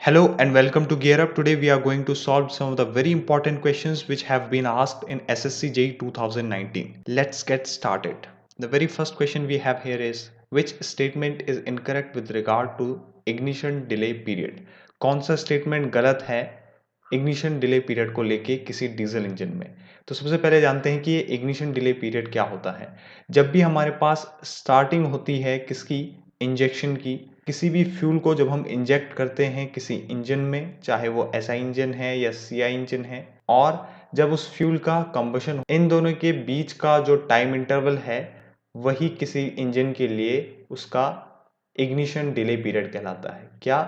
Hello and welcome to Gear Up. Today we are going to solve some of the very important questions which have been asked in SSC JEE 2019. Let's get started. The very first question we have here is which statement is incorrect with regard to ignition delay period? कौन सा statement गलत है ignition delay period को लेके किसी diesel engine में? तो सबसे पहले जानते हैं कि ये ignition delay period क्या होता है। जब भी हमारे पास स्टार्टिंग होती है किसकी इंजेक्शन की, किसी भी फ्यूल को जब हम इंजेक्ट करते हैं किसी इंजन में, चाहे वो एसआई इंजन है या सीआई इंजन है, और जब उस फ्यूल का कंबशन, इन दोनों के बीच का जो टाइम इंटरवल है वही किसी इंजन के लिए उसका इग्निशन डिले पीरियड कहलाता है। क्या?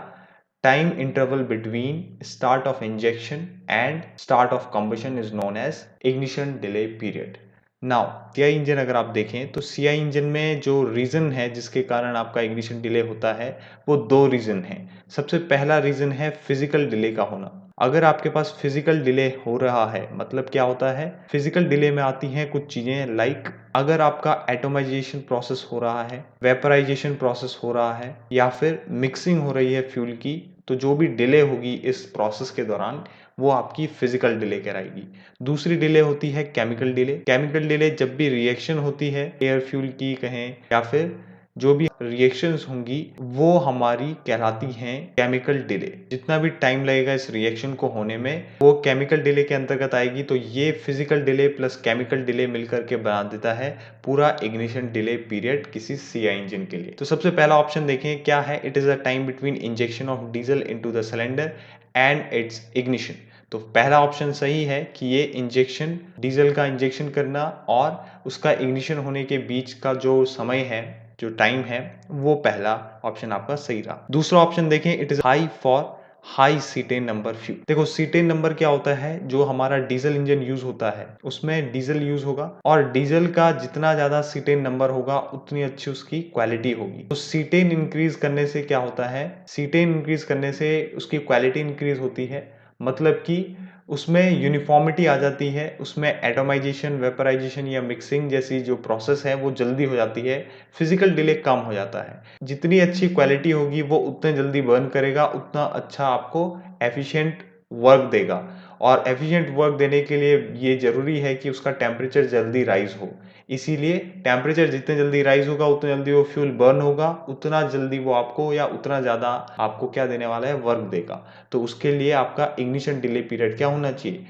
Time interval between start of injection and start of combustion is known as ignition delay period. Now CI engine अगर आप देखें तो सीआई इंजन में जो रीज़न है जिसके कारण आपका इग्निशन डिले होता है वो दो रीज़न है। सबसे पहला रीज़न है फिजिकल डिले का होना। अगर आपके पास फिजिकल डिले हो रहा है, मतलब क्या होता है, फिजिकल डिले में आती हैं कुछ चीज़ें लाइक अगर आपका एटोमाइजेशन प्रोसेस हो रहा है, वेपराइजेशन प्रोसेस हो रहा है, या फिर मिक्सिंग हो रही है फ्यूल की, तो जो भी डिले होगी इस प्रोसेस के दौरान वो आपकी फिजिकल डिले कहलाएगी। दूसरी डिले होती है केमिकल डिले। केमिकल डिले जब भी रिएक्शन होती है एयर फ्यूल की कहें या फिर जो भी रिएक्शंस होंगी वो हमारी कहलाती हैं केमिकल डिले। जितना भी टाइम लगेगा इस रिएक्शन को होने में वो केमिकल डिले के अंतर्गत आएगी। तो ये physical delay plus chemical delay मिलकर के बना देता है पूरा इग्निशन डिले पीरियड किसी सीआई इंजन के लिए। तो सबसे पहला ऑप्शन देखें क्या है, it is a time between injection of diesel into the cylinder and it's ignition. तो पहला ऑप्शन सही है कि ये इंजेक्शन, डीजल का इंजेक्शन करना और उसका इग्निशन होने के बीच का जो समय है, जो टाइम है, वो पहला ऑप्शन आपका सही रहा। दूसरा ऑप्शन देखें, it is high for high cetane number fuel. देखो सीटेन नंबर क्या होता है, जो हमारा डीजल इंजन यूज होता है उसमें डीजल यूज होगा और डीजल का जितना ज्यादा सीटेन नंबर होगा उतनी अच्छी उसकी क्वालिटी होगी। तो सीटेन इंक्रीज करने से क्या होता है, सीटेन इंक्रीज करने से उसकी क्वालिटी इंक्रीज होती है, मतलब कि उसमें यूनिफॉर्मिटी आ जाती है, उसमें एटोमाइजेशन, वेपराइजेशन या मिक्सिंग जैसी जो प्रोसेस है वो जल्दी हो जाती है, फिजिकल डिले कम हो जाता है। जितनी अच्छी क्वालिटी होगी वो उतने जल्दी बर्न करेगा, उतना अच्छा आपको एफिशिएंट वर्क देगा। और एफिशिएंट वर्क देने के लिए ये जरूरी है कि उसका टेम्परेचर जल्दी राइज हो। इसीलिए टेम्परेचर जितने जल्दी राइज होगा उतने जल्दी वो फ्यूल बर्न होगा, उतना जल्दी वो आपको या उतना ज़्यादा आपको क्या देने वाला है, वर्क देगा। तो उसके लिए आपका इग्निशन डिले पीरियड क्या होना चाहिए,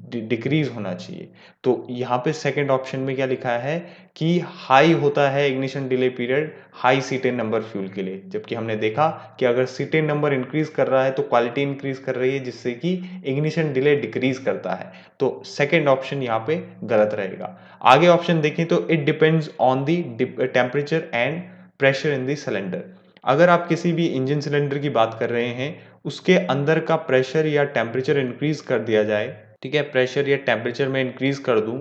डिक्रीज होना चाहिए। तो यहाँ पे सेकंड ऑप्शन में क्या लिखा है कि हाई होता है ignition delay period high cetane number fuel के लिए, जबकि हमने देखा कि अगर सीटेन नंबर इंक्रीज कर रहा है तो क्वालिटी इंक्रीज कर रही है जिससे कि इग्निशन डिले डिक्रीज करता है। तो सेकंड ऑप्शन यहाँ पे गलत रहेगा। आगे ऑप्शन देखें तो it depends on the temperature and pressure in the cylinder. अगर आप किसी भी इंजन सिलेंडर की बात कर रहे हैं, उसके अंदर का प्रेशर या टेम्परेचर इंक्रीज कर दिया जाए, ठीक है, प्रेशर या टेम्परेचर में इंक्रीज कर दूं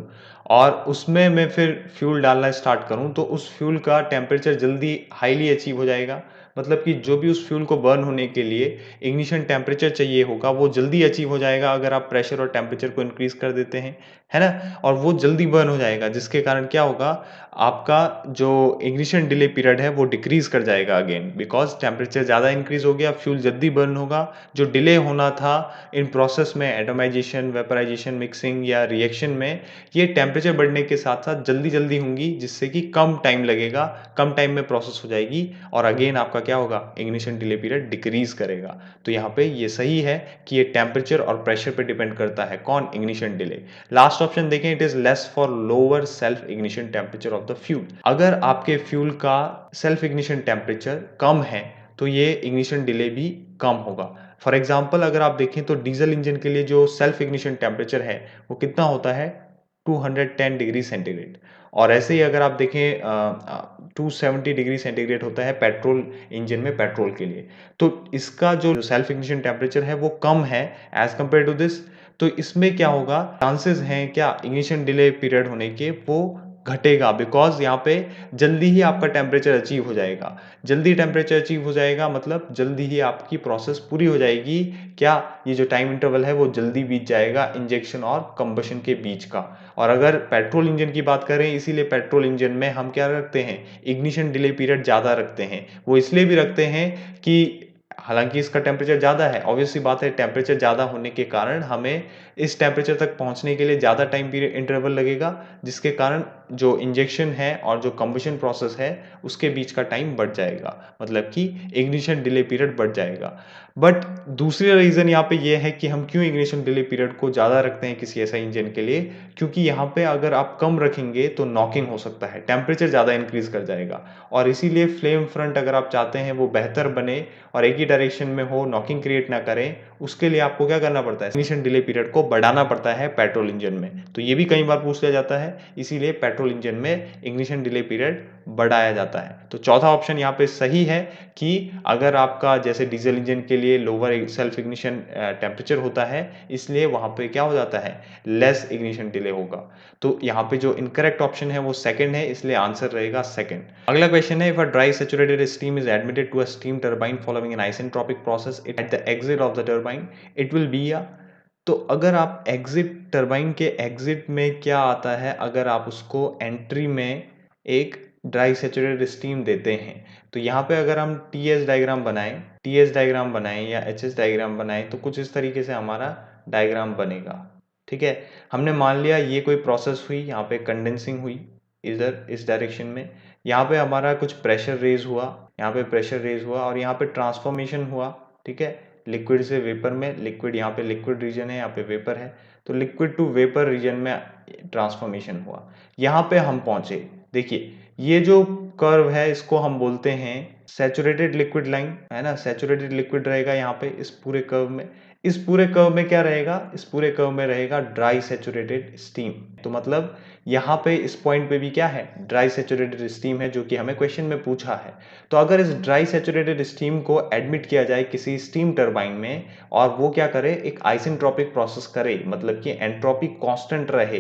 और उसमें मैं फिर फ्यूल डालना स्टार्ट करूं, तो उस फ्यूल का टेम्परेचर जल्दी हाईली अचीव हो जाएगा। मतलब कि जो भी उस फ्यूल को बर्न होने के लिए इग्निशन टेम्परेचर चाहिए होगा वो जल्दी अचीव हो जाएगा अगर आप प्रेशर और टेम्परेचर को इंक्रीज कर देते हैं, है ना। और वो जल्दी बर्न हो जाएगा जिसके कारण क्या होगा, आपका जो इग्निशन डिले पीरियड है वो डिक्रीज कर जाएगा अगेन, बिकॉज टेम्परेचर ज़्यादा इंक्रीज हो गया, फ्यूल जल्दी बर्न होगा। जो डिले होना था इन प्रोसेस में एटोमाइजेशन, वेपराइजेशन, मिक्सिंग या रिएक्शन में, ये टेम्परेचर बढ़ने के साथ साथ जल्दी जल्दी होंगी जिससे कि कम टाइम लगेगा, कम टाइम में प्रोसेस हो जाएगी और अगेन आपका क्या होगा, इग्निशन डिले पीरियड डिक्रीज करेगा। तो यहाँ पे ये सही है कि ये टेम्परेचर और प्रेशर पे डिपेंड करता है, कौन, इग्निशन डिले। लास्ट ऑप्शन देखें, it is less for lower self ignition temperature of the fuel. अगर आपके फ्यूल का सेल्फ इग्निशन टेम्परेचर कम है तो ये इग्निशन डिले भी कम होगा। फॉर एग्जाम्पल अगर आप देखें तो डीजल इंजन के लिए जो सेल्फ इग्निशन टेम्परेचर है वो कितना होता है, 210 डिग्री सेंटीग्रेड। और ऐसे ही अगर आप देखें 270 डिग्री सेंटीग्रेड होता है पेट्रोल इंजन में, पेट्रोल के लिए। तो इसका जो सेल्फ इग्निशन टेम्परेचर है वो कम है एज कंपेयर टू दिस। तो इसमें क्या होगा, चांसेस हैं क्या इग्निशन डिले पीरियड होने के, वो घटेगा, बिकॉज यहाँ पे जल्दी ही आपका टेम्परेचर अचीव हो जाएगा। जल्दी टेम्परेचर अचीव हो जाएगा मतलब जल्दी ही आपकी प्रोसेस पूरी हो जाएगी। क्या, ये जो टाइम इंटरवल है वो जल्दी बीत जाएगा इंजेक्शन और कंबशन के बीच का। और अगर पेट्रोल इंजन की बात करें, इसीलिए पेट्रोल इंजन में हम क्या रखते हैं, इग्निशन डिले पीरियड ज़्यादा रखते हैं। वो इसलिए भी रखते हैं कि हालांकि इसका टेम्परेचर ज़्यादा है, ऑब्वियस सी बात है, टेम्परेचर ज़्यादा होने के कारण हमें इस टेम्परेचर तक पहुंचने के लिए ज़्यादा टाइम पीरियड इंटरवल लगेगा, जिसके कारण जो इंजेक्शन है और जो कंबशन प्रोसेस है उसके बीच का टाइम बढ़ जाएगा, मतलब कि इग्निशन डिले पीरियड बढ़ जाएगा। बट दूसरी रीज़न यहाँ पे ये है कि हम क्यों इग्निशन डिले पीरियड को ज़्यादा रखते हैं किसी ऐसा इंजन के लिए, क्योंकि यहाँ पे अगर आप कम रखेंगे तो नॉकिंग हो सकता है, टेम्परेचर ज़्यादा इंक्रीज कर जाएगा, और इसीलिए फ्लेम फ्रंट अगर आप चाहते हैं वो बेहतर बने और एक ही डायरेक्शन में हो, नॉकिंग क्रिएट ना करें, उसके लिए आपको क्या करना पड़ता है, इग्निशन डिले पीरियड को बढ़ाना पड़ता है पेट्रोल इंजन में। तो ये भी कई बार पूछ लिया जाता है, इसीलिए पेट्रोल इंजन में इग्निशन डिले पीरियड बढ़ाया जाता है। तो चौथा ऑप्शन यहाँ पे सही है कि अगर आपका जैसे डीजल इंजन के लिए लोअर सेल्फ इग्निशन टेम्परेचर होता है, इसलिए वहां पे क्या हो जाता है, लेस इग्निशन डिले होगा। तो यहाँ पे जो इनकरेक्ट ऑप्शन है वो सेकंड है, इसलिए आंसर रहेगा सेकंड। अगला क्वेश्चन है, if a dry saturated steam is admitted to a steam turbine following an isentropic process at the exit of the turbine, it will be a. तो अगर आप एग्जिट, टरबाइन के exit में क्या आता है, अगर आप उसको एंट्री में एक ड्राई सैचुरेटेड स्टीम देते हैं, तो यहाँ पे अगर हम टीएस डायग्राम बनाएं या एचएस डायग्राम बनाएं, तो कुछ इस तरीके से हमारा डायग्राम बनेगा। ठीक है, हमने मान लिया ये कोई प्रोसेस हुई, यहाँ पे कंडेंसिंग हुई इधर इस डायरेक्शन में, यहाँ पे हमारा कुछ प्रेशर रेज हुआ, यहाँ पे प्रेशर रेज हुआ, और यहाँ पे ट्रांसफॉर्मेशन हुआ। ठीक है, लिक्विड से वेपर में, लिक्विड यहाँ पे लिक्विड रीजन है, यहाँ पे वेपर है, तो लिक्विड टू वेपर रीजन में ट्रांसफॉर्मेशन हुआ, यहाँ पे हम पहुंचे। देखिए ये जो कर्व है इसको हम बोलते हैं सैचुरेटेड लिक्विड लाइन, है ना, सैचुरेटेड लिक्विड रहेगा यहाँ पे इस पूरे कर्व में। इस पूरे कर्व में क्या रहेगा, इस पूरे कर्व में रहेगा ड्राई सैचुरेटेड स्टीम। तो मतलब यहाँ पे इस पॉइंट पे भी क्या है, ड्राई सैचुरेटेड स्टीम है, जो कि हमें क्वेश्चन में पूछा है। तो अगर इस ड्राई सैचुरेटेड स्टीम को एडमिट किया जाए किसी स्टीम टरबाइन में, और वो क्या करे, एक आइसेंट्रोपिक प्रोसेस करे, मतलब कि एंट्रोपी कांस्टेंट रहे,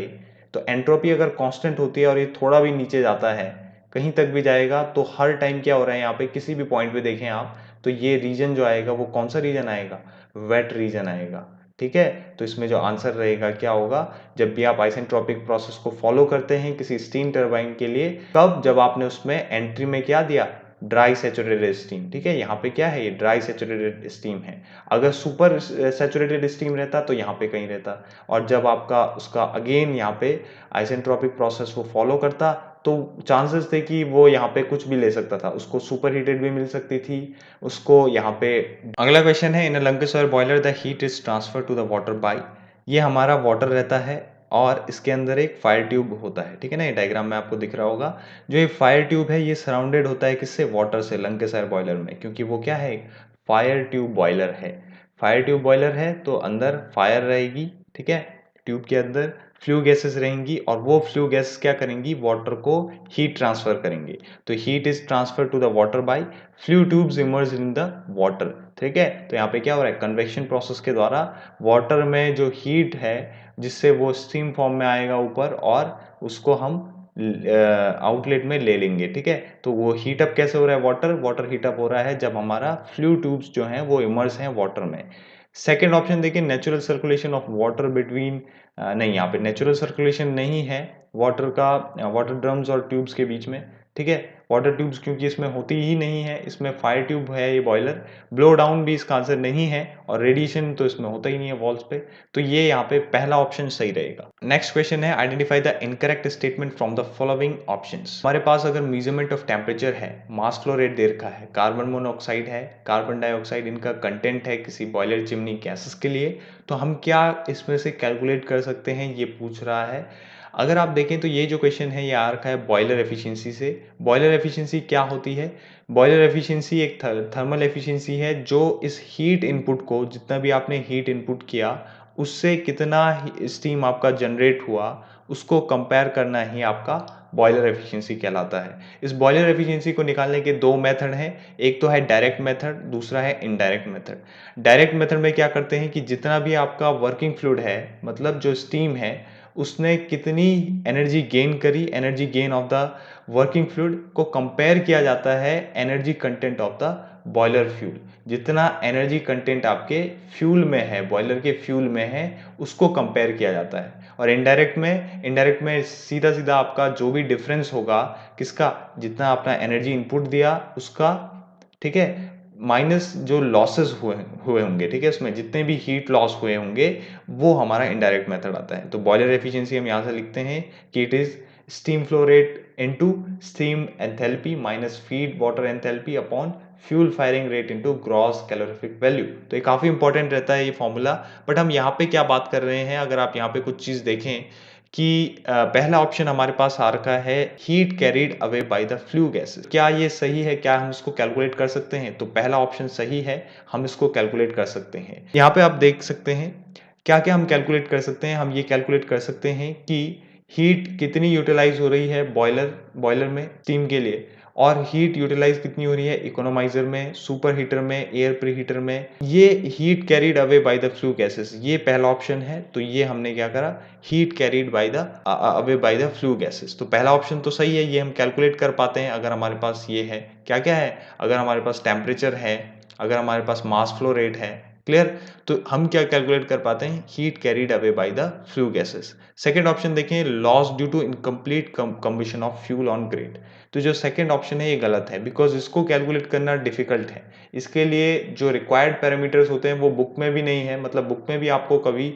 तो एंट्रोपी अगर कांस्टेंट होती है और ये थोड़ा भी नीचे जाता है, कहीं तक भी जाएगा, तो हर टाइम क्या हो रहा है, यहाँ पे किसी भी पॉइंट पे देखें आप, तो ये रीजन जो आएगा वो कौन सा रीजन आएगा, वेट रीजन आएगा। ठीक है, तो इसमें जो आंसर रहेगा क्या होगा, जब भी आप आइसेंट्रोपिक प्रोसेस को फॉलो करते हैं किसी स्टीम टरबाइन के लिए, कब, जब आपने उसमें एंट्री में क्या दिया, ड्राई सैचुरेटेड स्टीम। ठीक है, यहाँ पे क्या है, ये ड्राई सैचुरेटेड स्टीम है। अगर सुपर सैचुरेटेड स्टीम रहता तो यहाँ पे कहीं रहता, और जब आपका उसका अगेन यहाँ पे आइसेंट्रोपिक प्रोसेस वो फॉलो करता, तो चांसेस थे कि वो यहाँ पे कुछ भी ले सकता था, उसको सुपर हीटेड भी मिल सकती थी उसको यहाँ पे। अगला क्वेश्चन है, in a Lancashire boiler the heat is transfer to the water by, ये हमारा वाटर रहता है और इसके अंदर एक फायर ट्यूब होता है। ठीक है ना, ये डायग्राम में आपको दिख रहा होगा, जो ये फायर ट्यूब है ये सराउंडेड होता है किससे, वाटर से, लंकेशायर बॉयलर में, क्योंकि वो क्या है, फायर ट्यूब बॉयलर है। फायर ट्यूब बॉयलर है तो अंदर फायर रहेगी, ठीक है, ट्यूब के अंदर फ्लू गैसेस रहेंगी, और वो फ्लू गैस क्या करेंगी, वाटर को हीट ट्रांसफर करेंगे। तो heat is transfer to the water by flue tubes emerge in the water. ठीक है, तो यहाँ पे क्या हो रहा है, कन्वेक्शन प्रोसेस के द्वारा वाटर में जो हीट है, जिससे वो स्टीम फॉर्म में आएगा ऊपर, और उसको हम आउटलेट में ले लेंगे। ठीक है, तो वो हीटअप कैसे हो रहा है, वाटर हीटअप हो रहा है जब हमारा फ्लू ट्यूब्स जो हैं वो इमर्स हैं वाटर में। सेकेंड ऑप्शन देखिए, natural circulation of water between, नहीं, यहाँ पे नेचुरल सर्कुलेशन नहीं है वाटर का, वाटर ड्रम्स और ट्यूब्स के बीच में। ठीक है, वाटर ट्यूब्स क्योंकि इसमें होती ही नहीं है, इसमें फायर ट्यूब है ये बॉयलर, ब्लो डाउन भी इसका आंसर नहीं है, और रेडिएशन तो इसमें होता ही नहीं है वॉल्स पे, तो ये यहाँ पे पहला ऑप्शन सही रहेगा। नेक्स्ट क्वेश्चन है, identify the incorrect statement from the following options. हमारे पास अगर मेजरमेंट ऑफ टेम्परेचर है, मास फ्लो रेट दे रखा है, कार्बन मोनोऑक्साइड है, कार्बन डाइऑक्साइड, इनका कंटेंट है किसी बॉयलर चिमनी गैसेस के लिए, तो हम क्या इसमें से कैलकुलेट कर सकते हैं, ये पूछ रहा है। अगर आप देखें तो ये जो क्वेश्चन है ये आ रखा है बॉयलर एफिशिएंसी से। बॉयलर एफिशिएंसी क्या होती है, बॉयलर एफिशिएंसी एक थर्मल एफिशिएंसी है, जो इस हीट इनपुट को, जितना भी आपने हीट इनपुट किया, उससे कितना स्टीम आपका जनरेट हुआ, उसको कंपेयर करना ही आपका बॉयलर एफिशिएंसी कहलाता है। इस बॉयलर एफिशिएंसी को निकालने के दो मेथड हैं, एक तो है डायरेक्ट मेथड, दूसरा है इनडायरेक्ट मेथड। डायरेक्ट मेथड में क्या करते हैं कि जितना भी आपका वर्किंग फ्लूइड है, मतलब जो स्टीम है, उसने कितनी एनर्जी गेन करी, energy gain of the working fluid को कंपेयर किया जाता है energy content of the boiler fuel. जितना एनर्जी कंटेंट आपके फ्यूल में है, बॉयलर के फ्यूल में है, उसको कंपेयर किया जाता है। और इनडायरेक्ट में सीधा सीधा आपका जो भी डिफरेंस होगा, किसका, जितना आपने एनर्जी इनपुट दिया उसका, ठीक है, माइनस जो लॉसेस हुए हुए होंगे, ठीक है, उसमें जितने भी हीट लॉस हुए होंगे वो हमारा इनडायरेक्ट मेथड आता है। तो बॉयलर एफिशिएंसी हम यहाँ से लिखते हैं कि it is steam flow rate into steam enthalpy minus feed water enthalpy upon fuel firing rate into gross calorific value. तो ये काफ़ी इंपॉर्टेंट रहता है ये फॉर्मूला। बट हम यहाँ पे क्या बात कर रहे हैं, अगर आप यहाँ पे कुछ चीज़ देखें कि पहला ऑप्शन हमारे पास आ रखा है heat carried away by the flue gases. क्या ये सही है? क्या हम इसको कैलकुलेट कर सकते हैं? तो पहला ऑप्शन सही है, हम इसको कैलकुलेट कर सकते हैं। यहाँ पे आप देख सकते हैं क्या क्या हम कैलकुलेट कर सकते हैं। हम ये कैलकुलेट कर सकते हैं कि हीट कितनी यूटिलाइज हो रही है बॉयलर में स्टीम के लिए, और हीट यूटिलाइज कितनी हो रही है इकोनोमाइजर में, सुपर हीटर में, एयर प्री हीटर में। ये heat carried away by the flue gases, ये पहला ऑप्शन है। तो ये हमने क्या करा, heat carried by the away by the flue gases. तो पहला ऑप्शन तो सही है, ये हम कैलकुलेट कर पाते हैं अगर हमारे पास ये है। क्या क्या है? अगर हमारे पास टेम्परेचर है, अगर हमारे पास मास फ्लो रेट है, क्लियर, तो हम क्या कैलकुलेट कर पाते हैं, heat carried away by the flue gases. Second option देखें, loss due to incomplete combustion of fuel on grid. तो जो सेकेंड ऑप्शन है ये गलत है, बिकॉज इसको कैलकुलेट करना डिफिकल्ट है। इसके लिए जो रिक्वायर्ड पैरामीटर्स होते हैं वो बुक में भी नहीं है, मतलब बुक में भी आपको कभी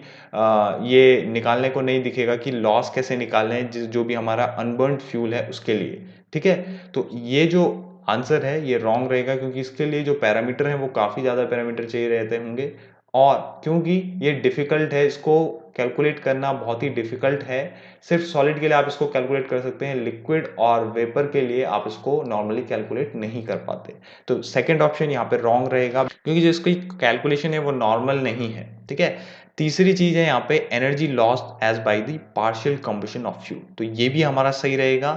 ये निकालने को नहीं दिखेगा कि लॉस कैसे निकालना है जो भी हमारा अनबर्न्ड फ्यूल है उसके लिए, ठीक है। तो ये जो आंसर है ये रॉन्ग रहेगा, क्योंकि इसके लिए जो पैरामीटर है वो काफ़ी ज़्यादा पैरामीटर चाहिए रहते होंगे, और क्योंकि ये डिफ़िकल्ट है, इसको कैलकुलेट करना बहुत ही डिफ़िकल्ट है। सिर्फ सॉलिड के लिए आप इसको कैलकुलेट कर सकते हैं, लिक्विड और वेपर के लिए आप इसको नॉर्मली कैलकुलेट नहीं कर पाते। तो सेकंड ऑप्शन यहाँ पे रॉन्ग रहेगा, क्योंकि जो इसकी कैलकुलेशन है वो नॉर्मल नहीं है, ठीक है। तीसरी चीज़ है यहाँ पे energy lost as by the partial combustion of fuel, तो ये भी हमारा सही रहेगा।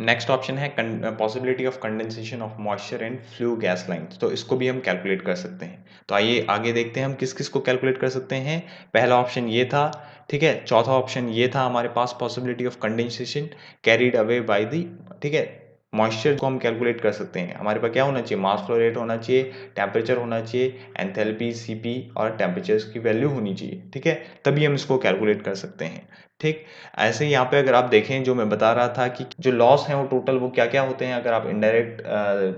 नेक्स्ट ऑप्शन है possibility of condensation of moisture in flue gas lines, तो इसको भी हम कैलकुलेट कर सकते हैं। तो आइए आगे देखते हैं हम किस किस को कैलकुलेट कर सकते हैं। पहला ऑप्शन ये था, ठीक है। चौथा ऑप्शन ये था हमारे पास possibility of condensation carried away by the, ठीक है, मॉइस्चर को हम कैलकुलेट कर सकते हैं। हमारे पास क्या होना चाहिए, मास फ्लो रेट होना चाहिए, टेम्परेचर होना चाहिए, एंथैल्पी, सीपी और टेम्परेचर की वैल्यू होनी चाहिए, ठीक है, तभी हम इसको कैलकुलेट कर सकते हैं, ठीक। ऐसे ही यहाँ पे अगर आप देखें, जो मैं बता रहा था कि जो लॉस हैं वो टोटल वो क्या क्या होते हैं, अगर आप इनडायरेक्ट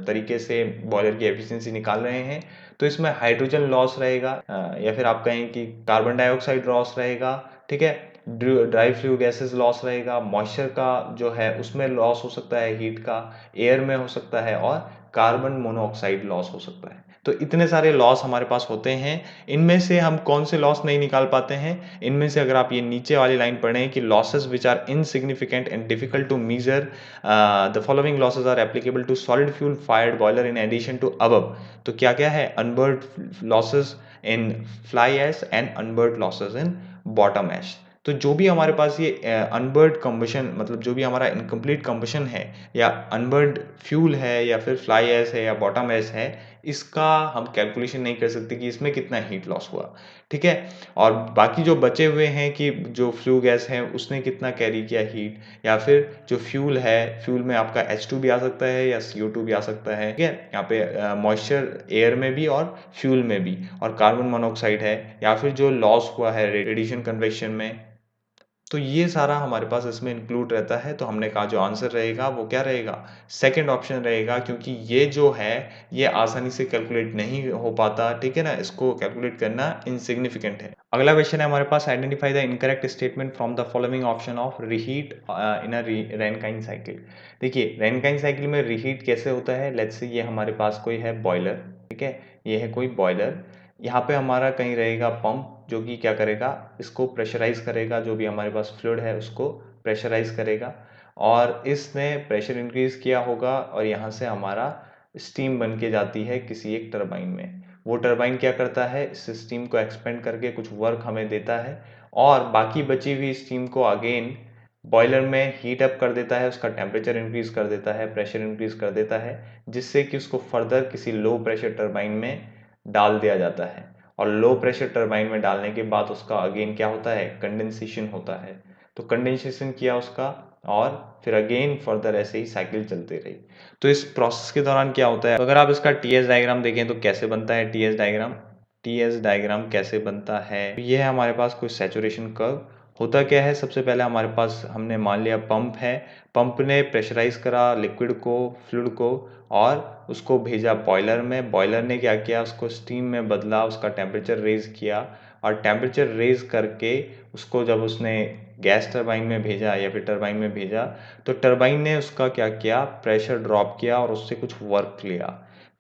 तरीके से बॉयलर की एफिशिएंसी निकाल रहे हैं, तो इसमें हाइड्रोजन लॉस रहेगा, या फिर आप कहें कि कार्बन डाइऑक्साइड लॉस रहेगा, ठीक है, ड्राई फ्लू गैसेस लॉस रहेगा, मॉइस्चर का जो है उसमें लॉस हो सकता है, हीट का एयर में हो सकता है, और कार्बन मोनोऑक्साइड लॉस हो सकता है। तो इतने सारे लॉस हमारे पास होते हैं। इनमें से हम कौन से लॉस नहीं निकाल पाते हैं, इनमें से अगर आप ये नीचे वाली लाइन पढ़ें कि losses which are insignificant and difficult to measure, the following losses are applicable to solid fuel fired boiler in addition to above. तो क्या क्या है, unburned losses in fly ash and unburned losses in bottom ash. तो जो भी हमारे पास ये अनबर्ड combustion, मतलब जो भी हमारा इनकम्प्लीट कंबशन है, या अनबर्ड फ्यूल है, या फिर फ्लाई ऐश है, या बॉटम ऐश है, इसका हम कैलकुलेशन नहीं कर सकते कि इसमें कितना हीट लॉस हुआ, ठीक है। और बाकी जो बचे हुए हैं कि जो फ्लू गैस है उसने कितना कैरी किया हीट, या फिर जो फ्यूल है, फ्यूल में आपका H2 भी आ सकता है या CO2 भी आ सकता है, ठीक है। यहाँ पे मॉइस्चर एयर में भी और फ्यूल में भी, और कार्बन मोनोऑक्साइड है, या फिर जो लॉस हुआ है रेडिएशन कन्वेक्शन में। तो ये सारा हमारे पास इसमें इंक्लूड रहता है। तो हमने कहा जो आंसर रहेगा वो क्या रहेगा, सेकंड ऑप्शन रहेगा, क्योंकि ये जो है ये आसानी से कैलकुलेट नहीं हो पाता, ठीक है ना, इसको कैलकुलेट करना इनसिग्निफिकेंट है। अगला क्वेश्चन है हमारे पास, identify the incorrect statement from the following option of reheat in a Rankine cycle. देखिए रैनकाइन साइकिल में रीहीट कैसे होता है, लेट्स से ये हमारे पास कोई है बॉयलर, ठीक है, ये है कोई बॉयलर, यहाँ पे हमारा कहीं रहेगा पंप जो कि क्या करेगा, इसको प्रेशराइज करेगा, जो भी हमारे पास फ्लूइड है उसको प्रेशराइज करेगा, और इसने प्रेशर इंक्रीज किया होगा, और यहाँ से हमारा स्टीम बन के जाती है किसी एक टरबाइन में। वो टरबाइन क्या करता है, इस स्टीम को एक्सपेंड करके कुछ वर्क हमें देता है, और बाकी बची हुई स्टीम को अगेन बॉयलर में हीट अप कर देता है, उसका टेम्परेचर इंक्रीज कर देता है, प्रेशर इंक्रीज कर देता है, जिससे कि उसको फर्दर किसी लो प्रेशर टरबाइन में डाल दिया जाता है। और लो प्रेशर टरबाइन में डालने के बाद उसका अगेन क्या होता है, कंडेंसेशन होता है। तो कंडेंसेशन किया उसका, और फिर अगेन फर्दर ऐसे ही साइकिल चलती रही। तो इस प्रोसेस के दौरान क्या होता है, अगर आप इसका टीएस डायग्राम देखें तो कैसे बनता है टीएस डायग्राम, टीएस डायग्राम कैसे बनता है, ये है हमारे पास कुछ सैचुरेशन कर्व, होता क्या है, सबसे पहले हमारे पास हमने मान लिया पंप है, पंप ने प्रेशराइज करा लिक्विड को, फ्लूइड को, और उसको भेजा बॉयलर में। बॉयलर ने क्या किया, उसको स्टीम में बदला, उसका टेम्परेचर रेज किया, और टेम्परेचर रेज करके उसको जब उसने गैस टरबाइन में भेजा या फिर टरबाइन में भेजा, तो टरबाइन ने उसका क्या किया, प्रेशर ड्रॉप किया और उससे कुछ वर्क लिया।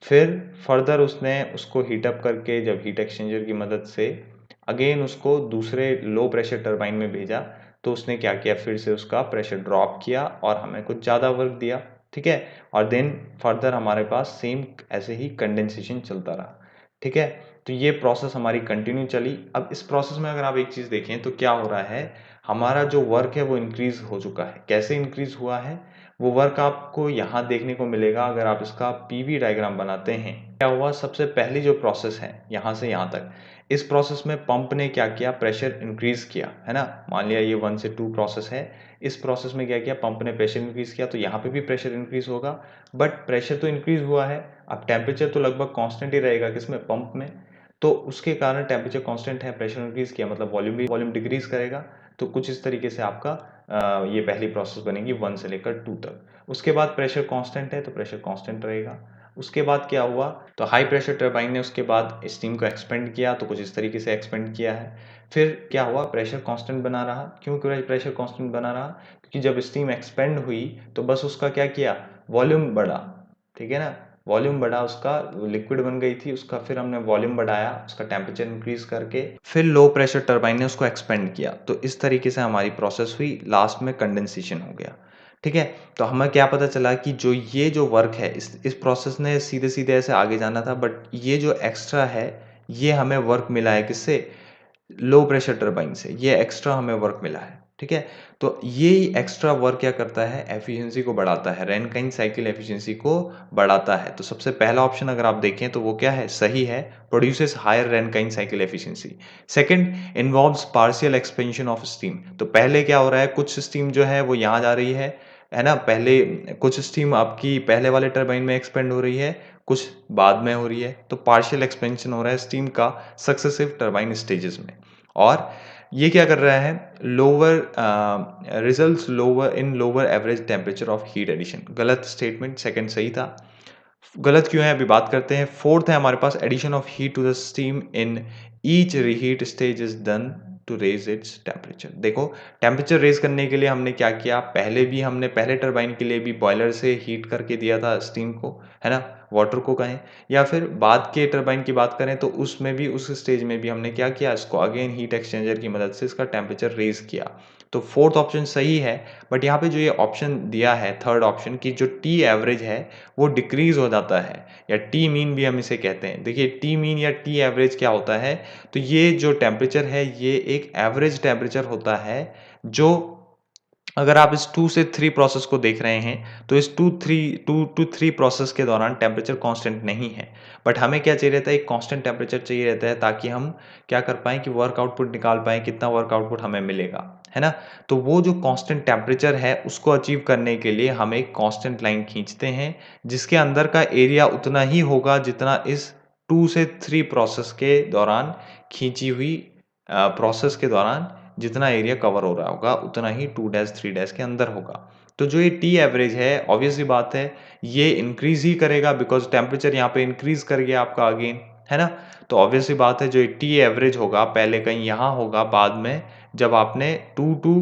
फिर फर्दर उसने उसको हीटअप करके, जब हीट एक्सचेंजर की मदद से अगेन उसको दूसरे लो प्रेशर टरबाइन में भेजा, तो उसने क्या किया, फिर से उसका प्रेशर ड्रॉप किया और हमें कुछ ज़्यादा वर्क दिया। ठीक है, और देन फर्दर हमारे पास सेम ऐसे ही कंडेंसेशन चलता रहा। ठीक है, तो ये प्रोसेस हमारी कंटिन्यू चली। अब इस प्रोसेस में अगर आप एक चीज़ देखें तो क्या हो रहा है, हमारा जो वर्क है वो इंक्रीज हो चुका है। कैसे इंक्रीज हुआ है, वो वर्क आपको यहाँ देखने को मिलेगा अगर आप इसका पीवी डायग्राम बनाते हैं। क्या हुआ, सबसे पहली जो प्रोसेस है यहाँ से यहाँ तक, इस प्रोसेस में पंप ने क्या किया, प्रेशर इंक्रीज किया, है ना। मान लिया ये 1 से 2 प्रोसेस है, इस प्रोसेस में क्या किया, पंप ने प्रेशर इंक्रीज किया, तो यहाँ पे भी प्रेशर इंक्रीज होगा। बट प्रेशर तो इंक्रीज हुआ है, अब टेम्परेचर तो लगभग कांस्टेंट ही रहेगा, किसमें, पंप में। तो उसके कारण टेम्परेचर कांस्टेंट है, प्रेशर इंक्रीज किया मतलब वॉल्यूम डिक्रीज करेगा। तो कुछ इस तरीके से आपका ये पहली प्रोसेस बनेगी 1 से लेकर 2 तक। उसके बाद प्रेशर कांस्टेंट है तो प्रेशर कांस्टेंट रहेगा। उसके बाद क्या हुआ, तो हाई प्रेशर टरबाइन ने उसके बाद स्टीम को एक्सपेंड किया, तो कुछ इस तरीके से एक्सपेंड किया है। फिर क्या हुआ, प्रेशर कांस्टेंट बना रहा। क्यों प्रेशर कांस्टेंट बना रहा, क्योंकि जब स्टीम एक्सपेंड हुई तो बस उसका क्या किया, वॉल्यूम बढ़ा। ठीक है ना, वॉल्यूम बढ़ा, उसका लिक्विड बन गई थी, उसका फिर हमने वॉल्यूम बढ़ाया, उसका टेम्परेचर इंक्रीज करके फिर लो प्रेशर टरबाइन ने उसको एक्सपेंड किया। तो इस तरीके से हमारी प्रोसेस हुई, लास्ट में कंडेंसेशन हो गया। ठीक है, तो हमें क्या पता चला कि जो ये जो वर्क है, इस प्रोसेस ने सीधे सीधे ऐसे आगे जाना था, बट ये जो एक्स्ट्रा है, ये हमें वर्क मिला है किससे, लो प्रेशर टरबाइन से, ये एक्स्ट्रा हमें वर्क मिला है। ठीक है, तो ये एक्स्ट्रा वर्क क्या करता है, एफिशिएंसी को बढ़ाता है, रैनकाइन साइकिल एफिशिएंसी को बढ़ाता है। तो सबसे पहला ऑप्शन अगर आप देखें तो वो क्या है, सही है, produces higher Rankine cycle efficiency. Second, involves partial expansion of steam. तो पहले क्या हो रहा है, कुछ स्टीम जो है वो यहाँ जा रही है ना, पहले कुछ स्टीम आपकी पहले वाले टरबाइन में एक्सपेंड हो रही है, कुछ बाद में हो रही है। तो पार्शियल एक्सपेंशन हो रहा है स्टीम का सक्सेसिव टरबाइन स्टेजेस में। और ये क्या कर रहा है, lower results lower in lower average temperature of heat addition. गलत स्टेटमेंट, सेकंड सही था। गलत क्यों है अभी बात करते हैं। फोर्थ है हमारे पास, addition of heat to the steam in each reheat stage is done to raise its temperature. देखो, टेम्परेचर रेज करने के लिए हमने क्या किया, पहले भी हमने पहले टरबाइन के लिए भी बॉयलर से हीट करके दिया था स्टीम को, है ना, वाटर को कहें, या फिर बाद के टरबाइन की बात करें तो उसमें भी, उस स्टेज में भी हमने क्या किया, इसको अगेन हीट एक्सचेंजर की मदद से इसका टेम्परेचर रेज किया। तो फोर्थ ऑप्शन सही है। बट यहाँ पे जो ये ऑप्शन दिया है, थर्ड ऑप्शन, की जो टी एवरेज है वो डिक्रीज हो जाता है, या टी मीन भी हम इसे कहते हैं। देखिए, टी मीन या टी एवरेज क्या होता है, तो ये जो टेम्परेचर है ये एक एवरेज टेम्परेचर होता है, जो अगर आप इस 2 से 3 प्रोसेस को देख रहे हैं तो इस 2 टू 3 प्रोसेस के दौरान टेम्परेचर कांस्टेंट नहीं है। बट हमें क्या चाहिए रहता है, एक कांस्टेंट टेम्परेचर चाहिए रहता है, ताकि हम क्या कर पाएँ कि वर्क आउटपुट निकाल पाएँ, कितना वर्क आउटपुट हमें मिलेगा, है ना। तो वो जो कांस्टेंट टेम्परेचर है उसको अचीव करने के लिए हम एक कांस्टेंट लाइन खींचते हैं, जिसके अंदर का एरिया उतना ही होगा जितना इस 2 से 3 प्रोसेस के दौरान खींची हुई प्रोसेस के दौरान जितना एरिया कवर हो रहा होगा उतना ही 2 डैश 3 डैश के अंदर होगा। तो जो ये टी एवरेज है, ऑब्वियस सी बात है, ये इंक्रीज ही करेगा, बिकॉज टेम्परेचर यहाँ पे इंक्रीज कर गया आपका अगेन, है ना। तो ऑब्वियस सी बात है, जो ये टी एवरेज होगा पहले कहीं यहाँ होगा, बाद में जब आपने 2 टू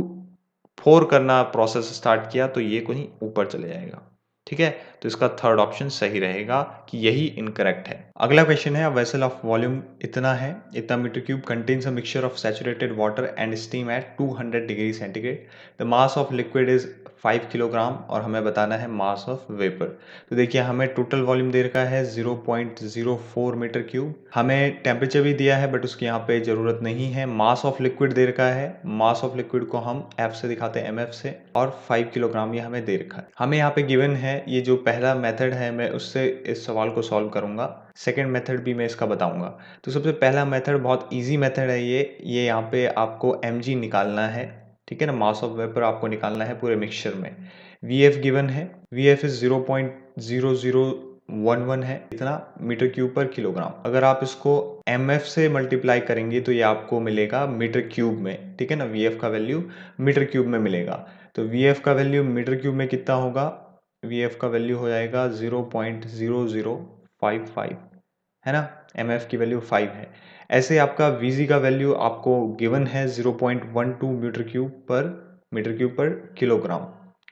4 करना प्रोसेस स्टार्ट किया तो ये कहीं ऊपर चले जाएगा। ठीक है, तो इसका थर्ड ऑप्शन सही रहेगा कि यही इनकरेक्ट है। अगला क्वेश्चन है, अ वेसल ऑफ वॉल्यूम इतना है, इतना metre cube contains a mixture of saturated water and steam at 200 degree centigrade. The mass of liquid is 5 kilogram और हमें बताना है मास ऑफ वेपर। तो देखिए, हमें टोटल वॉल्यूम दे रखा है 0.04 मीटर क्यूब। हमें टेम्परेचर भी दिया है बट उसकी यहाँ पे ज़रूरत नहीं है। मास ऑफ लिक्विड दे रखा है, मास ऑफ लिक्विड को हम एफ से दिखाते हैं, एम से, और 5 किलोग्राम ये हमें दे रखा है। हमें यहाँ पे गिवन है, ये जो पहला मेथड है मैं उससे इस सवाल को सॉल्व करूंगा, सेकेंड मेथड भी मैं इसका बताऊंगा। तो सबसे पहला मेथड बहुत ईजी मेथड है, ये यहाँ पे आपको mg निकालना है। ठीक है ना, मास ऑफ वेपर आपको निकालना है पूरे मिक्सचर में। वी एफ गिवन है, वी एफ इज 0.00 0.0011 है, इतना मीटर क्यूब पर किलोग्राम। अगर आप इसको mf से मल्टीप्लाई करेंगे तो ये आपको मिलेगा मीटर क्यूब में, ठीक है ना। vf का वैल्यू मीटर क्यूब में मिलेगा, तो vf का वैल्यू मीटर क्यूब में कितना होगा, vf का वैल्यू हो जाएगा 0.0055, है ना। mf की वैल्यू 5 है। ऐसे आपका vg का वैल्यू आपको गिवन है 0.12 metre cube per kilogram.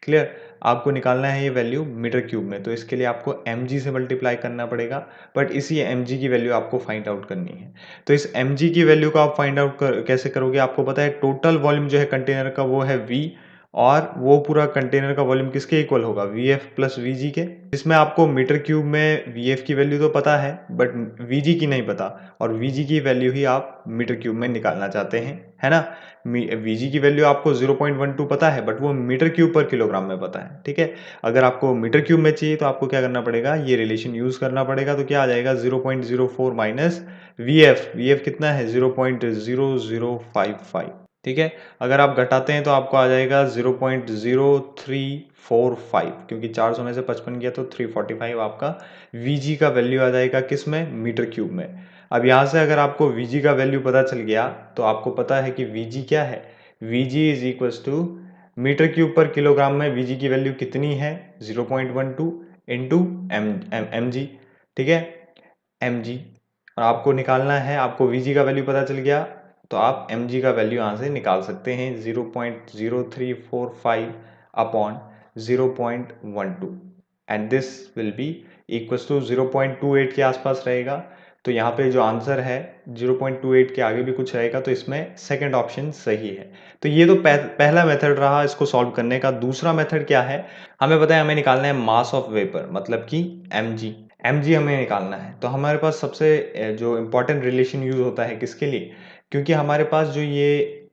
Clear, आपको निकालना है ये वैल्यू मीटर क्यूब में, तो इसके लिए आपको mg से मल्टीप्लाई करना पड़ेगा, बट इसी mg की वैल्यू आपको फाइंड आउट करनी है। तो इस mg की वैल्यू को आप फाइंड आउट कैसे करोगे, आपको पता है टोटल वॉल्यूम जो है कंटेनर का वो है v, और वो पूरा कंटेनर का वॉल्यूम किसके इक्वल होगा, vf प्लस vg के। इसमें आपको मीटर क्यूब में vf की वैल्यू तो पता है बट vg की नहीं पता, और vg की वैल्यू ही आप मीटर क्यूब में निकालना चाहते हैं, है ना। vg की वैल्यू आपको 0.12 पता है बट वो मीटर क्यूब पर किलोग्राम में पता है, ठीक है। अगर आपको मीटर क्यूब में चाहिए तो आपको क्या करना पड़ेगा, ये रिलेशन यूज करना पड़ेगा। तो क्या आ जाएगा 0.04 माइनस vf कितना है 0.0055, ठीक है। अगर आप घटाते हैं तो आपको आ जाएगा 0.0345, क्योंकि 400 में से 55 गया तो 345 आपका Vg का वैल्यू आ जाएगा किस में, मीटर क्यूब में। अब यहाँ से अगर आपको Vg का वैल्यू पता चल गया तो आपको पता है कि Vg क्या है, Vg is equal to metre cube per kilogram में Vg की वैल्यू कितनी है 0.12 इंटू mg, ठीक है, mg। और आपको निकालना है, आपको Vg का वैल्यू पता चल गया तो आप mg का वैल्यू यहाँ से निकाल सकते हैं 0.0345 upon 0.12, and this will be equals to 0.28 के आसपास रहेगा। तो यहाँ पे जो आंसर है 0.28 के आगे भी कुछ रहेगा, तो इसमें सेकंड ऑप्शन सही है। तो ये तो पहला मेथड रहा इसको सॉल्व करने का। दूसरा मेथड क्या है, हमें पता है हमें निकालना है मास ऑफ वेपर, मतलब कि mg हमें निकालना है। तो हमारे पास सबसे जो इम्पोर्टेंट रिलेशन यूज होता है किसके लिए, क्योंकि हमारे पास जो ये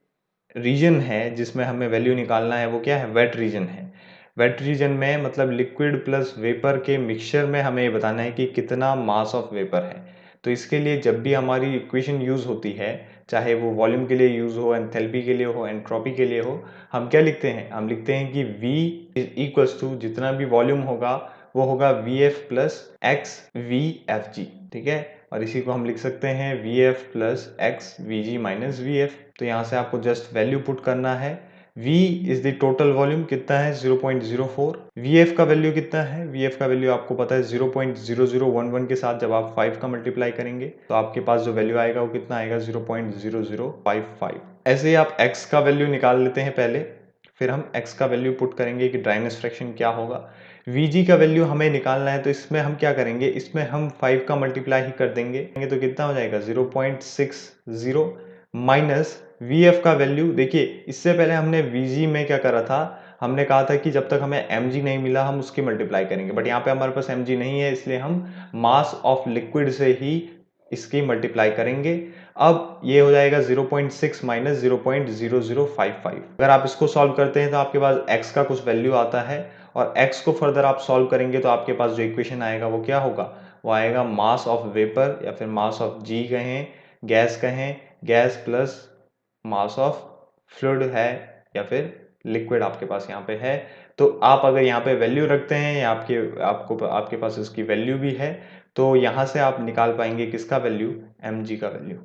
रीजन है जिसमें हमें वैल्यू निकालना है वो क्या है, वेट रीजन है। वेट रीजन में मतलब लिक्विड प्लस वेपर के मिक्सचर में हमें ये बताना है कि कितना मास ऑफ वेपर है। तो इसके लिए जब भी हमारी इक्वेशन यूज होती है, चाहे वो वॉल्यूम के लिए यूज हो, एंथैल्पी के लिए हो, एंट्रोपी के लिए हो, हम क्या लिखते हैं, हम लिखते हैं कि V इज इक्वल्स टू जितना भी वॉल्यूम होगा वो होगा VF प्लस एक्स VFG, ठीक है। और इसी को हम लिख सकते हैं VF plus x VG minus VF। तो यहाँ से आपको जस्ट वैल्यू पुट करना है। V is the total volume कितना है 0.04, VF का वैल्यू कितना है, VF का वैल्यू आपको पता है 0.0011 के साथ जब आप 5 का मल्टीप्लाई करेंगे तो आपके पास जो वैल्यू आएगा वो कितना आएगा 0.0055। ऐसे ही आप x का वैल्यू निकाल लेते हैं पहले, फिर हम x का वैल्यू पुट करेंगे कि ड्राइनेस फ्रैक्शन क्या होगा। Vg का वैल्यू हमें निकालना है, तो इसमें हम क्या करेंगे, इसमें हम 5 का मल्टीप्लाई ही कर देंगे, तो कितना हो जाएगा 0.60 माइनस Vf का वैल्यू। देखिए इससे पहले हमने Vg में क्या करा था, हमने कहा था कि जब तक हमें mg नहीं मिला हम उसकी मल्टीप्लाई करेंगे, बट यहाँ पे हमारे पास mg नहीं है इसलिए हम मास ऑफ लिक्विड से ही इसकी मल्टीप्लाई करेंगे। अब ये हो जाएगा 0.6 माइनस 0.0055। अगर आप इसको सॉल्व करते हैं तो आपके पास x का कुछ वैल्यू आता है, और x को फर्दर आप सॉल्व करेंगे तो आपके पास जो इक्वेशन आएगा वो क्या होगा, वो आएगा मास ऑफ वेपर या फिर मास ऑफ g कहें, गैस कहें, gas plus mass of fluid है या फिर लिक्विड आपके पास यहाँ पे है। तो आप अगर यहाँ पे वैल्यू रखते हैं या आपके पास इसकी वैल्यू भी है, तो यहाँ से आप निकाल पाएंगे किसका वैल्यू, mg का वैल्यू,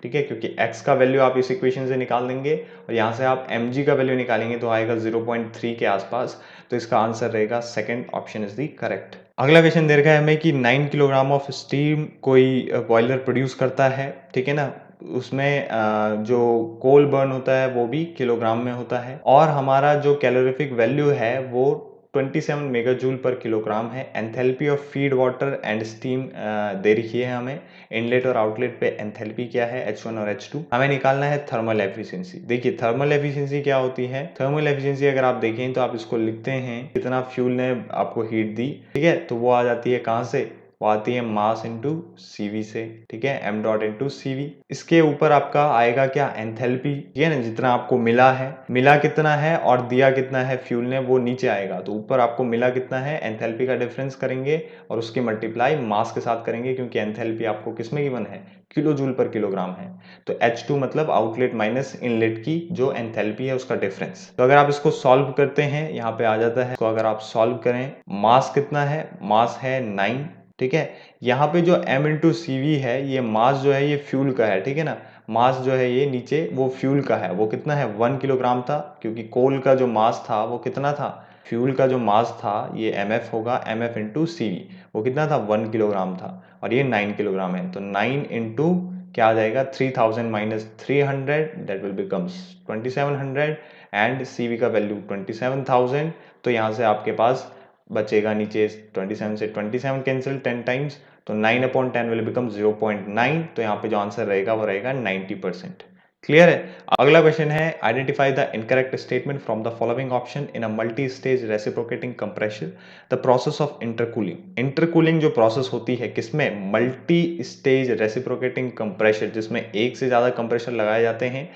ठीक है। क्योंकि x का वैल्यू आप इस इक्वेशन से निकाल देंगे और यहाँ से आप mg का वैल्यू निकालेंगे तो आएगा 0.3 के आसपास। तो इसका आंसर रहेगा second option is the correct. अगला क्वेश्चन दे रखा है हमें कि 9 किलोग्राम ऑफ स्टीम कोई बॉयलर प्रोड्यूस करता है, ठीक है ना। उसमें जो कोल बर्न होता है वो भी किलोग्राम में होता है, और हमारा जो कैलोरीफिक वैल्यू है वो 27 मेगाजूल पर किलोग्राम है। Enthalpy of feed water and steam दे रखी है हमें, इनलेट और आउटलेट पे एंथैल्पी क्या है H1 और H2। हमें निकालना है थर्मल एफिशिएंसी। देखिए थर्मल एफिशिएंसी क्या होती है, थर्मल एफिशिएंसी अगर आप देखें तो आप इसको लिखते हैं कितना फ्यूल ने आपको हीट दी, ठीक है। तो वो आ जाती है कहाँ से, वो आती है मास इंटू CV से, ठीक है, m डॉट इंटू CV। इसके ऊपर आपका आएगा क्या, एंथैल्पी, ठीक है ना, जितना आपको मिला कितना है और दिया कितना है फ्यूल ने, वो नीचे आएगा। तो ऊपर आपको मिला कितना है, एंथैल्पी का डिफरेंस करेंगे और उसकी मल्टीप्लाई मास के साथ करेंगे, क्योंकि एंथैल्पी आपको किसमें गिवन है, किलो जूल पर किलोग्राम है। तो H2 मतलब आउटलेट माइनस इनलेट की जो एंथैल्पी है उसका डिफरेंस। तो अगर आप इसको सॉल्व करते हैं, यहाँ पे आ जाता है, तो अगर आप सॉल्व करें, मास कितना है, मास है 9, ठीक है। यहाँ पे जो m इंटू CV है, ये मास जो है ये फ्यूल का है, ठीक है ना, मास जो है ये नीचे वो फ्यूल का है, वो कितना है 1 किलोग्राम था, क्योंकि कोल का जो मास था वो कितना था, फ्यूल का जो मास था ये mf होगा, mf इंटू CV, वो कितना था 1 किलोग्राम था और ये 9 किलोग्राम है। तो 9 इंटू क्या आ जाएगा 3000 minus 300, that will becomes 2700 and CV का वैल्यू 27000। तो यहाँ से आपके पास बचेगा नीचे 27 से 27 कैंसिल 10 टाइम्स, तो 9/10 विल बिकम 0.9। तो यहाँ पे जो आंसर रहेगा वो रहेगा 90%। क्लियर है। अगला क्वेश्चन है, identify the incorrect statement from the following option in a multi stage reciprocating compressor, the process of intercooling. Intercooling जो प्रोसेस होती है किसमें, मल्टी स्टेज रेसिप्रोकेटिंग कंप्रेसर, जिसमें एक से ज्यादा कंप्रेसर लगाए जाते हैं,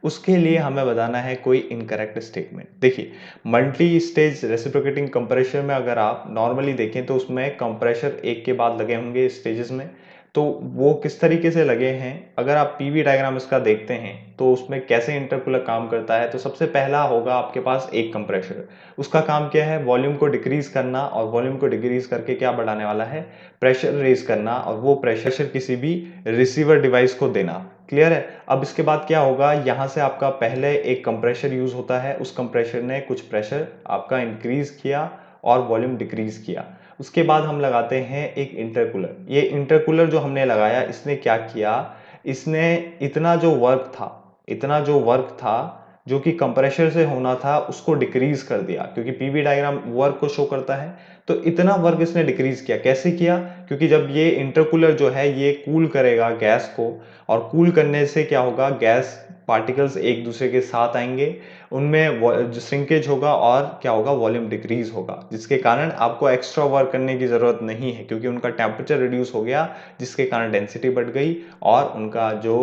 उसके लिए हमें बताना है कोई इनकरेक्ट स्टेटमेंट। देखिए, मल्टी स्टेज रेसिप्रोकेटिंग कंप्रेसर में अगर आप नॉर्मली देखें तो उसमें कंप्रेसर एक के बाद लगे होंगे स्टेजेस में, तो वो किस तरीके से लगे हैं, अगर आप पीवी डायग्राम इसका देखते हैं तो उसमें कैसे इंटरकूलर काम करता है। तो सबसे पहला होगा आपके पास एक कंप्रेसर, उसका काम क्या है, वॉल्यूम को डिक्रीज करना, और वॉल्यूम को डिक्रीज करके क्या बढ़ाने वाला है, प्रेशर रेज करना, और वो प्रेशर किसी भी रिसीवर डिवाइस को देना। क्लियर है। अब इसके बाद क्या होगा, यहां से आपका पहले एक कंप्रेसर यूज होता है, उस कंप्रेसर ने कुछ प्रेशर आपका इंक्रीज किया और वॉल्यूम डिक्रीज किया। उसके बाद हम लगाते हैं एक इंटरकूलर। ये इंटरकूलर जो हमने लगाया, इसने क्या किया, इसने इतना जो वर्क था जो कि कंप्रेसर से होना था उसको डिक्रीज कर दिया, क्योंकि पीवी डायग्राम वर्क को शो करता है। तो इतना वर्क इसने डिक्रीज किया, कैसे किया, क्योंकि जब ये इंटरकूलर जो है ये कूल करेगा गैस को, और कूल करने से क्या होगा, गैस पार्टिकल्स एक दूसरे के साथ आएंगे, उनमें श्रिंकेज होगा और क्या होगा, वॉल्यूम डिक्रीज होगा, जिसके कारण आपको एक्स्ट्रा वर्क करने की जरूरत नहीं है, क्योंकि उनका टेम्परेचर रिड्यूस हो गया, जिसके कारण डेंसिटी बढ़ गई और उनका जो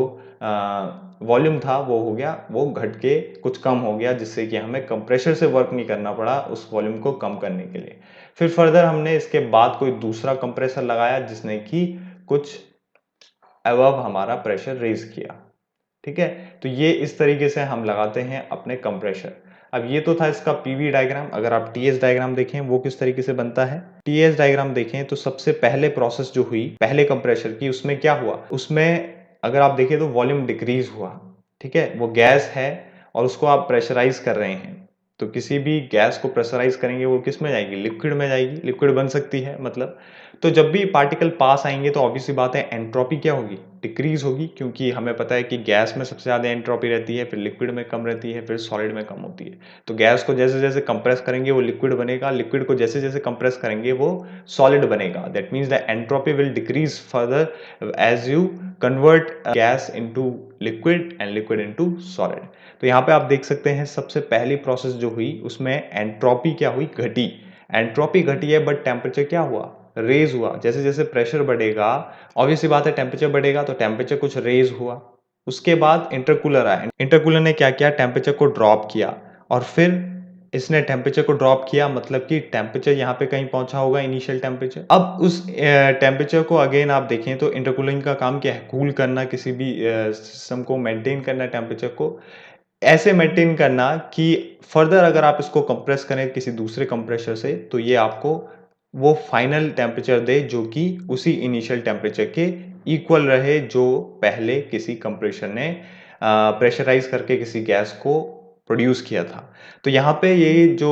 वॉल्यूम था वो हो गया, वो घट के कुछ कम हो गया, जिससे कि हमें कंप्रेसर से वर्क नहीं करना पड़ा उस वॉल्यूम को कम करने के लिए। फिर फर्दर हमने इसके बाद कोई दूसरा कंप्रेसर लगाया जिसने कि कुछ अबव हमारा प्रेशर रेज किया। ठीक है, तो ये इस तरीके से हम लगाते हैं अपने कंप्रेसर। अब ये तो था इसका पीवी डायग्राम। अगर आप टीएस डायग्राम देखें वो किस तरीके से बनता है, टीएस डायग्राम देखें तो सबसे पहले प्रोसेस जो हुई पहले कंप्रेसर की, उसमें क्या हुआ, उसमें अगर आप देखें तो वॉल्यूम डिक्रीज हुआ। ठीक है, वो गैस है और उसको आप प्रेशराइज कर रहे हैं, तो किसी भी गैस को प्रेशराइज करेंगे वो किस में जाएगी, लिक्विड में जाएगी, लिक्विड बन सकती है मतलब। तो जब भी पार्टिकल पास आएंगे तो ऑब्वियस सी बात है एंट्रोपी क्या होगी, डिक्रीज होगी, क्योंकि हमें पता है कि गैस में सबसे ज्यादा एंट्रोपी रहती है, फिर लिक्विड में कम रहती है, फिर सॉलिड में कम होती है। तो गैस को जैसे जैसे कंप्रेस करेंगे वो लिक्विड बनेगा, लिक्विड को जैसे जैसे कंप्रेस करेंगे वो सॉलिड बनेगा। That means the entropy will decrease further as you convert gas into liquid and liquid into solid. तो यहाँ पे आप देख सकते हैं सबसे पहली प्रोसेस जो हुई उसमें एंट्रोपी क्या हुई, घटी। एंट्रोपी घटी है बट टेम्परेचर क्या हुआ, रेज हुआ। जैसे जैसे प्रेशर बढ़ेगा ऑब्वियस सी बात है टेम्परेचर बढ़ेगा, तो टेम्परेचर कुछ रेज हुआ। उसके बाद इंटरकूलर आया, इंटरकूलर ने क्या किया, टेम्परेचर को ड्रॉप किया, और फिर इसने टेम्परेचर को ड्रॉप किया, मतलब कि टेम्परेचर यहाँ पे कहीं पहुंचा होगा इनिशियल टेम्परेचर। अब उस टेम्परेचर को अगेन आप देखें तो इंटरकूलिंग का काम क्या है, कूल करना, किसी भी सिस्टम को मेंटेन करना, टेम्परेचर को ऐसे मेंटेन करना कि फर्दर अगर आप इसको कंप्रेस करें किसी दूसरे कंप्रेसर से तो ये आपको वो फाइनल टेम्परेचर दे जो कि उसी इनिशियल टेम्परेचर के इक्वल रहे जो पहले किसी कंप्रेसर ने प्रेशराइज करके किसी गैस को प्रोड्यूस किया था। तो यहाँ पे ये जो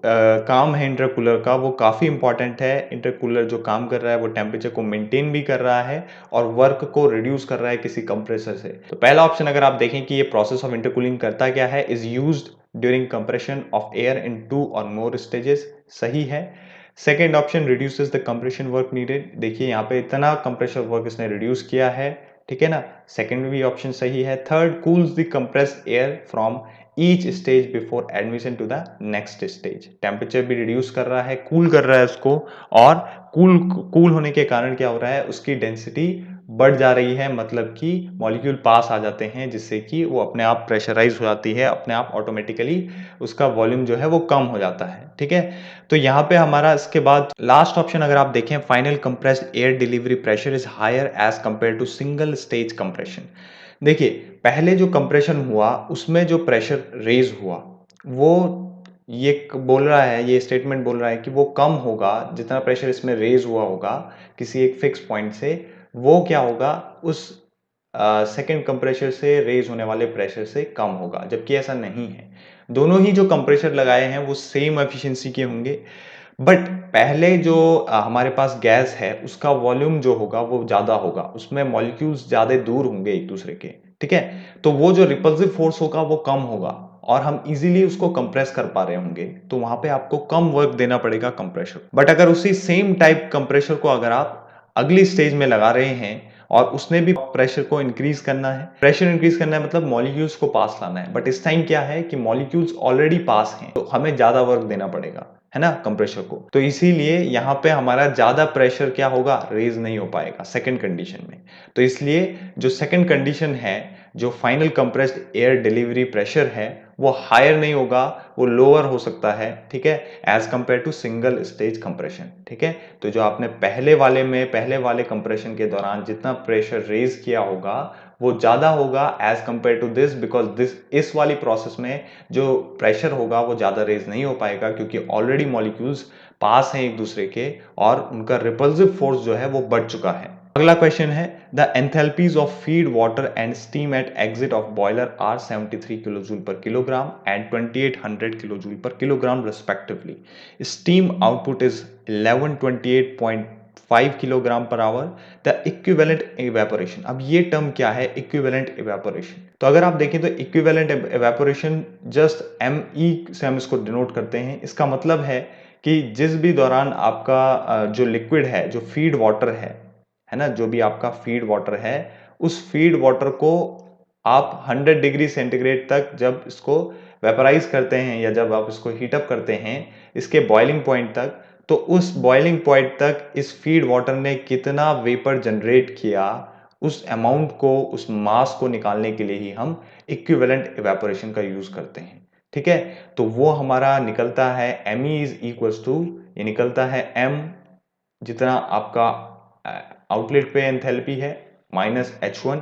काम है इंटरकूलर का वो काफ़ी इंपॉर्टेंट है। इंटरकूलर जो काम कर रहा है वो टेम्परेचर को मेंटेन भी कर रहा है और वर्क को रिड्यूस कर रहा है किसी कंप्रेसर से। तो पहला ऑप्शन अगर आप देखें कि ये प्रोसेस ऑफ इंटरकूलिंग करता क्या है, is used during compression of air in 2 और मोर स्टेजेस, सही है। Second option reduces the compression work needed, देखिए यहाँ पे इतना कंप्रेशर वर्क इसने रिड्यूस किया है, ठीक है ना, सेकेंड भी ऑप्शन सही है। Third, cools the compressed air from each stage before admission to the next stage. Temperature भी रिड्यूस कर रहा है, कूल कर रहा है उसको, और कूल होने के कारण क्या हो रहा है, उसकी डेंसिटी बढ़ जा रही है, मतलब कि मॉलिक्यूल पास आ जाते हैं, जिससे कि वो अपने आप प्रेशराइज हो जाती है, अपने आप ऑटोमेटिकली उसका वॉल्यूम जो है वो कम हो जाता है। ठीक है, तो यहाँ पे हमारा इसके बाद लास्ट ऑप्शन अगर आप देखें, final compressed air delivery pressure is higher as compare to single stage compression. देखिए, पहले जो कंप्रेशन हुआ उसमें जो प्रेशर रेज हुआ वो ये बोल रहा है, ये स्टेटमेंट बोल रहा है कि वो कम होगा, जितना प्रेशर इसमें रेज हुआ होगा किसी एक फिक्स पॉइंट से, वो क्या होगा, उस सेकेंड कंप्रेशर से रेज होने वाले प्रेशर से कम होगा, जबकि ऐसा नहीं है। दोनों ही जो कंप्रेशर लगाए हैं वो सेम एफिशिएंसी के होंगे, बट पहले जो हमारे पास गैस है उसका वॉल्यूम जो होगा वो ज्यादा होगा, उसमें मॉलिक्यूल्स ज्यादा दूर होंगे एक दूसरे के। ठीक है, तो वो जो रिपल्सिव फोर्स होगा वो कम होगा और हम इजीली उसको कंप्रेस कर पा रहे होंगे, तो वहां पे आपको कम वर्क देना पड़ेगा कंप्रेशर। बट अगर उसी सेम टाइप कंप्रेशर को अगर आप अगली स्टेज में लगा रहे हैं और उसने भी प्रेशर को इंक्रीज करना है, प्रेशर इंक्रीज करना है मतलब मॉलिक्यूल्स को पास लाना है, बट इस टाइम क्या है कि मॉलिक्यूल्स ऑलरेडी पास हैं, तो हमें ज्यादा वर्क देना पड़ेगा, है ना, कंप्रेशर को। तो इसीलिए यहाँ पे हमारा ज्यादा प्रेशर क्या होगा, रेज नहीं हो पाएगा सेकंड कंडीशन में। तो इसलिए जो सेकंड कंडीशन है, जो final compressed air delivery pressure है, वो हायर नहीं होगा, वो लोअर हो सकता है। ठीक है, as compare to single stage compression. ठीक है, तो जो आपने पहले वाले कंप्रेशन के दौरान जितना प्रेशर रेज किया होगा वो ज्यादा होगा as compare to this, because इस वाली प्रोसेस में जो प्रेशर होगा वो ज्यादा रेज नहीं हो पाएगा, क्योंकि ऑलरेडी मॉलिक्यूल्स पास हैं एक दूसरे के और उनका रिपल्सिव फोर्स जो है वो बढ़ चुका है। अगला क्वेश्चन है, the enthalpies of feed water and steam at exit of boiler are 73 kilojoule per kilogram and 2800 kilojoule per kilogram respectively. Steam output is 1128.5 kilogram per hour. The equivalent evaporation, अब ये टर्म क्या है, equivalent evaporation. तो अगर आप देखें तो equivalent evaporation just ME से हम इसको डिनोट करते हैं। इसका मतलब है कि जिस भी दौरान आपका जो लिक्विड है, जो फीड वाटर है ना, जो भी आपका फीड वाटर है, उस फीड वाटर को आप 100 डिग्री सेंटीग्रेड तक जब इसको वेपराइज करते हैं या जब आप इसको हीटअप करते हैं इसके बॉइलिंग पॉइंट तक, तो उस बॉइलिंग पॉइंट तक इस फीड वाटर ने कितना वेपर जनरेट किया, उस अमाउंट को, उस मास को निकालने के लिए ही हम इक्विवेलेंट इवेपोरेशन का यूज करते हैं। ठीक है, तो वो हमारा निकलता है ME इज इक्वल्स टू, ये निकलता है M जितना आपका आउटलेट पे एंथैल्पी है माइनस H1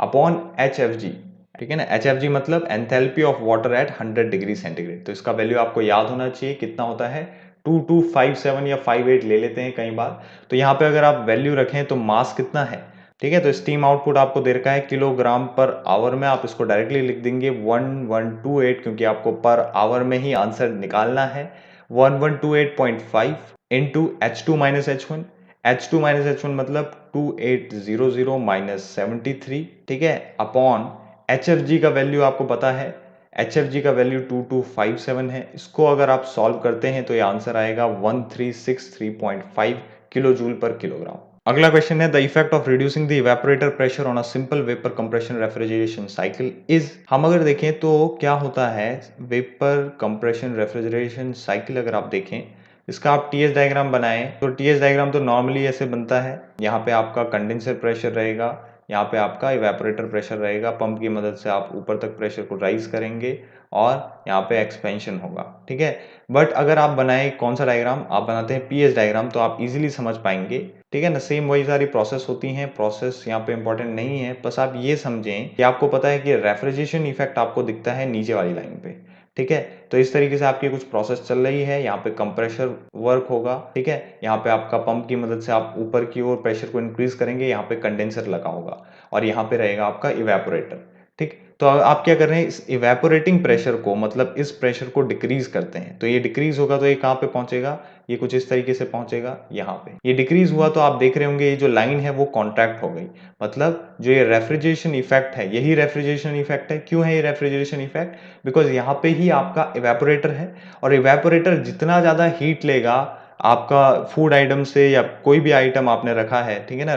अपॉन HFG। ठीक है ना, HFG मतलब enthalpy of water at 100 degree centigrade. तो इसका वैल्यू आपको याद होना चाहिए, कितना होता है 2257 या 58 ले लेते हैं कई बार। तो यहाँ पे अगर आप वैल्यू रखें तो मास कितना है। ठीक है, तो स्टीम आउटपुट आपको दे रखा है किलोग्राम पर आवर में, आप इसको डायरेक्टली लिख देंगे 1128, क्योंकि आपको पर आवर में ही आंसर निकालना है। 1128.5 into H2 minus H1, H2 minus H1 मतलब 2800 माइनस 73। ठीक है, अपॉन HFG का वैल्यू आपको पता है, HFG का वैल्यू 2257 है। इसको अगर आप सॉल्व करते हैं तो ये आंसर आएगा 1363.5 किलो जूल पर किलोग्राम। अगला क्वेश्चन है, the effect of reducing the evaporator pressure on a simple vapour compression refrigeration cycle is. हम अगर देखें तो क्या होता है, वेपर कंप्रेशन रेफ्रिजरेशन साइकिल अगर आप देखें, इसका आप TS डायग्राम बनाएं तो TS डायग्राम तो नॉर्मली ऐसे बनता है। यहाँ पे आपका कंडेंसर प्रेशर रहेगा, यहाँ पे आपका इवेपोरेटर प्रेशर रहेगा, पंप की मदद से आप ऊपर तक प्रेशर को राइज करेंगे और यहाँ पे एक्सपेंशन होगा। ठीक है, बट अगर आप बनाए कौन सा डायग्राम, आप बनाते हैं PS डायग्राम, तो आप इजीली समझ पाएंगे। ठीक है ना, सेम वही सारी प्रोसेस होती हैं, प्रोसेस यहाँ पे इंपॉर्टेंट नहीं है, बस आप ये समझें कि आपको पता है कि रेफ्रिजरेशन इफेक्ट आपको दिखता है नीचे वाली लाइन पे। ठीक है, तो इस तरीके से आपकी कुछ प्रोसेस चल रही है, यहाँ पे कंप्रेशर वर्क होगा। ठीक है, यहाँ पे आपका पंप की मदद से आप ऊपर की ओर प्रेशर को इंक्रीज करेंगे, यहाँ पे कंडेंसर लगा होगा और यहाँ पे रहेगा आपका इवेपोरेटर। ठीक, तो आप क्या कर रहे हैं, इस इवेपोरेटिंग प्रेशर को, मतलब इस प्रेशर को डिक्रीज करते हैं। तो ये डिक्रीज होगा तो ये कहाँ पे पहुंचेगा, ये कुछ इस तरीके से पहुंचेगा यहाँ पे। ये डिक्रीज हुआ तो आप देख रहे होंगे ये जो लाइन है वो कॉन्ट्रैक्ट हो गई, मतलब जो ये रेफ्रिजरेशन इफेक्ट है, यही रेफ्रिजरेशन इफेक्ट है। क्यों है ये रेफ्रिजरेशन इफेक्ट, बिकॉज यहाँ पे ही आपका इवेपोरेटर है और इवेपोरेटर जितना ज्यादा हीट लेगा आपका फूड आइटम से या कोई भी आइटम आपने रखा है, ठीक है ना,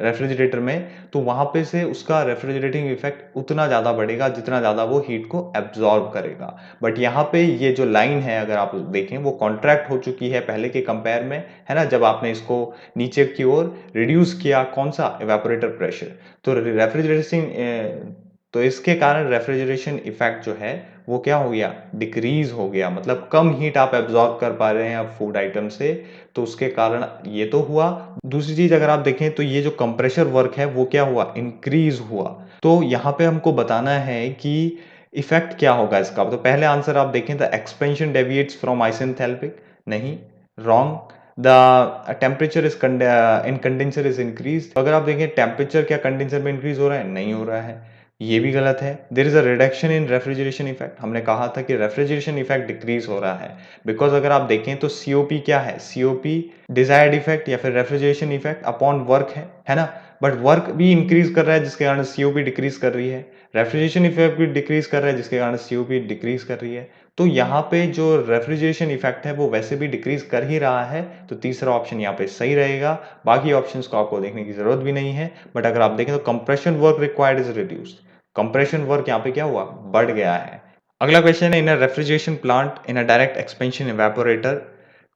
रेफ्रिजरेटर में, तो वहाँ पे से उसका रेफ्रिजरेटिंग इफेक्ट उतना ज़्यादा बढ़ेगा जितना ज़्यादा वो हीट को एब्जॉर्ब करेगा। बट यहाँ पे ये जो लाइन है अगर आप देखें वो कॉन्ट्रैक्ट हो चुकी है पहले के कंपेयर में, है ना, जब आपने इसको नीचे की ओर रिड्यूस किया, कौन सा, इवेपोरेटर प्रेशर। तो तो इसके कारण रेफ्रिजरेशन इफेक्ट जो है वो क्या हो गया, डिक्रीज हो गया, मतलब कम हीट आप एब्जॉर्ब कर पा रहे हैं फूड आइटम से, तो उसके कारण ये तो हुआ। दूसरी चीज अगर आप देखें तो ये जो कंप्रेशर वर्क है वो क्या हुआ, इंक्रीज हुआ। तो यहाँ पे हमको बताना है कि इफेक्ट क्या होगा इसका। तो पहले आंसर आप देखें, द एक्सपेंशन डेविएट्स फ्रॉम आइसेंथैल्पिक, नहीं, wrong. The temperature is in condenser is increase, अगर आप देखें टेम्परेचर क्या कंडेंसर में इंक्रीज हो रहा है, नहीं हो रहा है, ये भी गलत है। There is a reduction in refrigeration effect, हमने कहा था कि रेफ्रिजरेशन इफेक्ट डिक्रीज हो रहा है, बिकॉज अगर आप देखें तो सीओपी क्या है, सीओपी डिजायर्ड इफेक्ट या फिर रेफ्रिजरेशन इफेक्ट अपॉन वर्क है ना, बट वर्क भी इंक्रीज कर रहा है जिसके कारण सीओपी डिक्रीज कर रही है, रेफ्रिजरेशन इफेक्ट भी डिक्रीज कर रहा है जिसके कारण सीओपी डिक्रीज कर रही है। तो यहाँ पे जो रेफ्रिजरेशन इफेक्ट है वो वैसे भी डिक्रीज कर ही रहा है, तो तीसरा ऑप्शन यहाँ पे सही रहेगा। बाकी ऑप्शंस को आपको देखने की जरूरत भी नहीं है। बट अगर आप देखें तो compression work required is reduced, compression work यहाँ पे क्या हुआ, बढ़ गया है। अगला क्वेश्चन है, in a refrigeration plant in a direct expansion evaporator,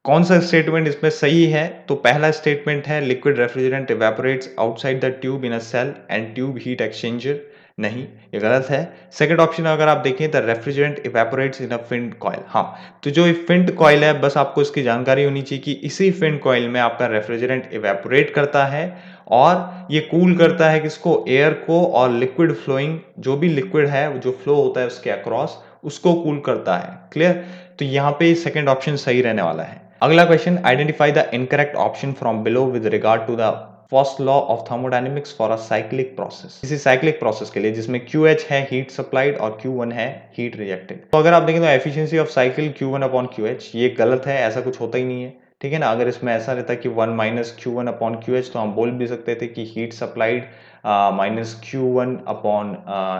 कौन सा स्टेटमेंट इसमें सही है। तो पहला स्टेटमेंट है, liquid refrigerant evaporates outside the tube in a shell and tube heat exchanger, नहीं, ये गलत है। सेकंड ऑप्शन अगर आप देखें, the refrigerant evaporates in a finned coil, हाँ, तो जो फिन्ड कॉइल है, बस आपको इसकी जानकारी होनी चाहिए कि इसी फिन्ड कॉइल में आपका रेफ्रिजरेंट इवेपोरेट करता है और ये कूल करता है किसको, एयर को, और लिक्विड फ्लोइंग, जो भी लिक्विड है जो फ्लो होता है उसके अक्रॉस, उसको कूल करता है। क्लियर, तो यहाँ पे सेकंड ऑप्शन सही रहने वाला है। अगला question, identify the incorrect option from below with regard to the first law of thermodynamics for a cyclic process, किसी साइक्लिक प्रोसेस के लिए जिसमें QH है हीट सप्लाइड और Q1 है हीट रिजेक्टेड। तो अगर आप देखें तो efficiency of cycle Q1 upon QH, ये गलत है, ऐसा कुछ होता ही नहीं है, ठीक है ना। अगर इसमें ऐसा रहता कि 1 माइनस Q1 अपॉन QH, तो हम बोल भी सकते थे कि heat supplied minus Q1 upon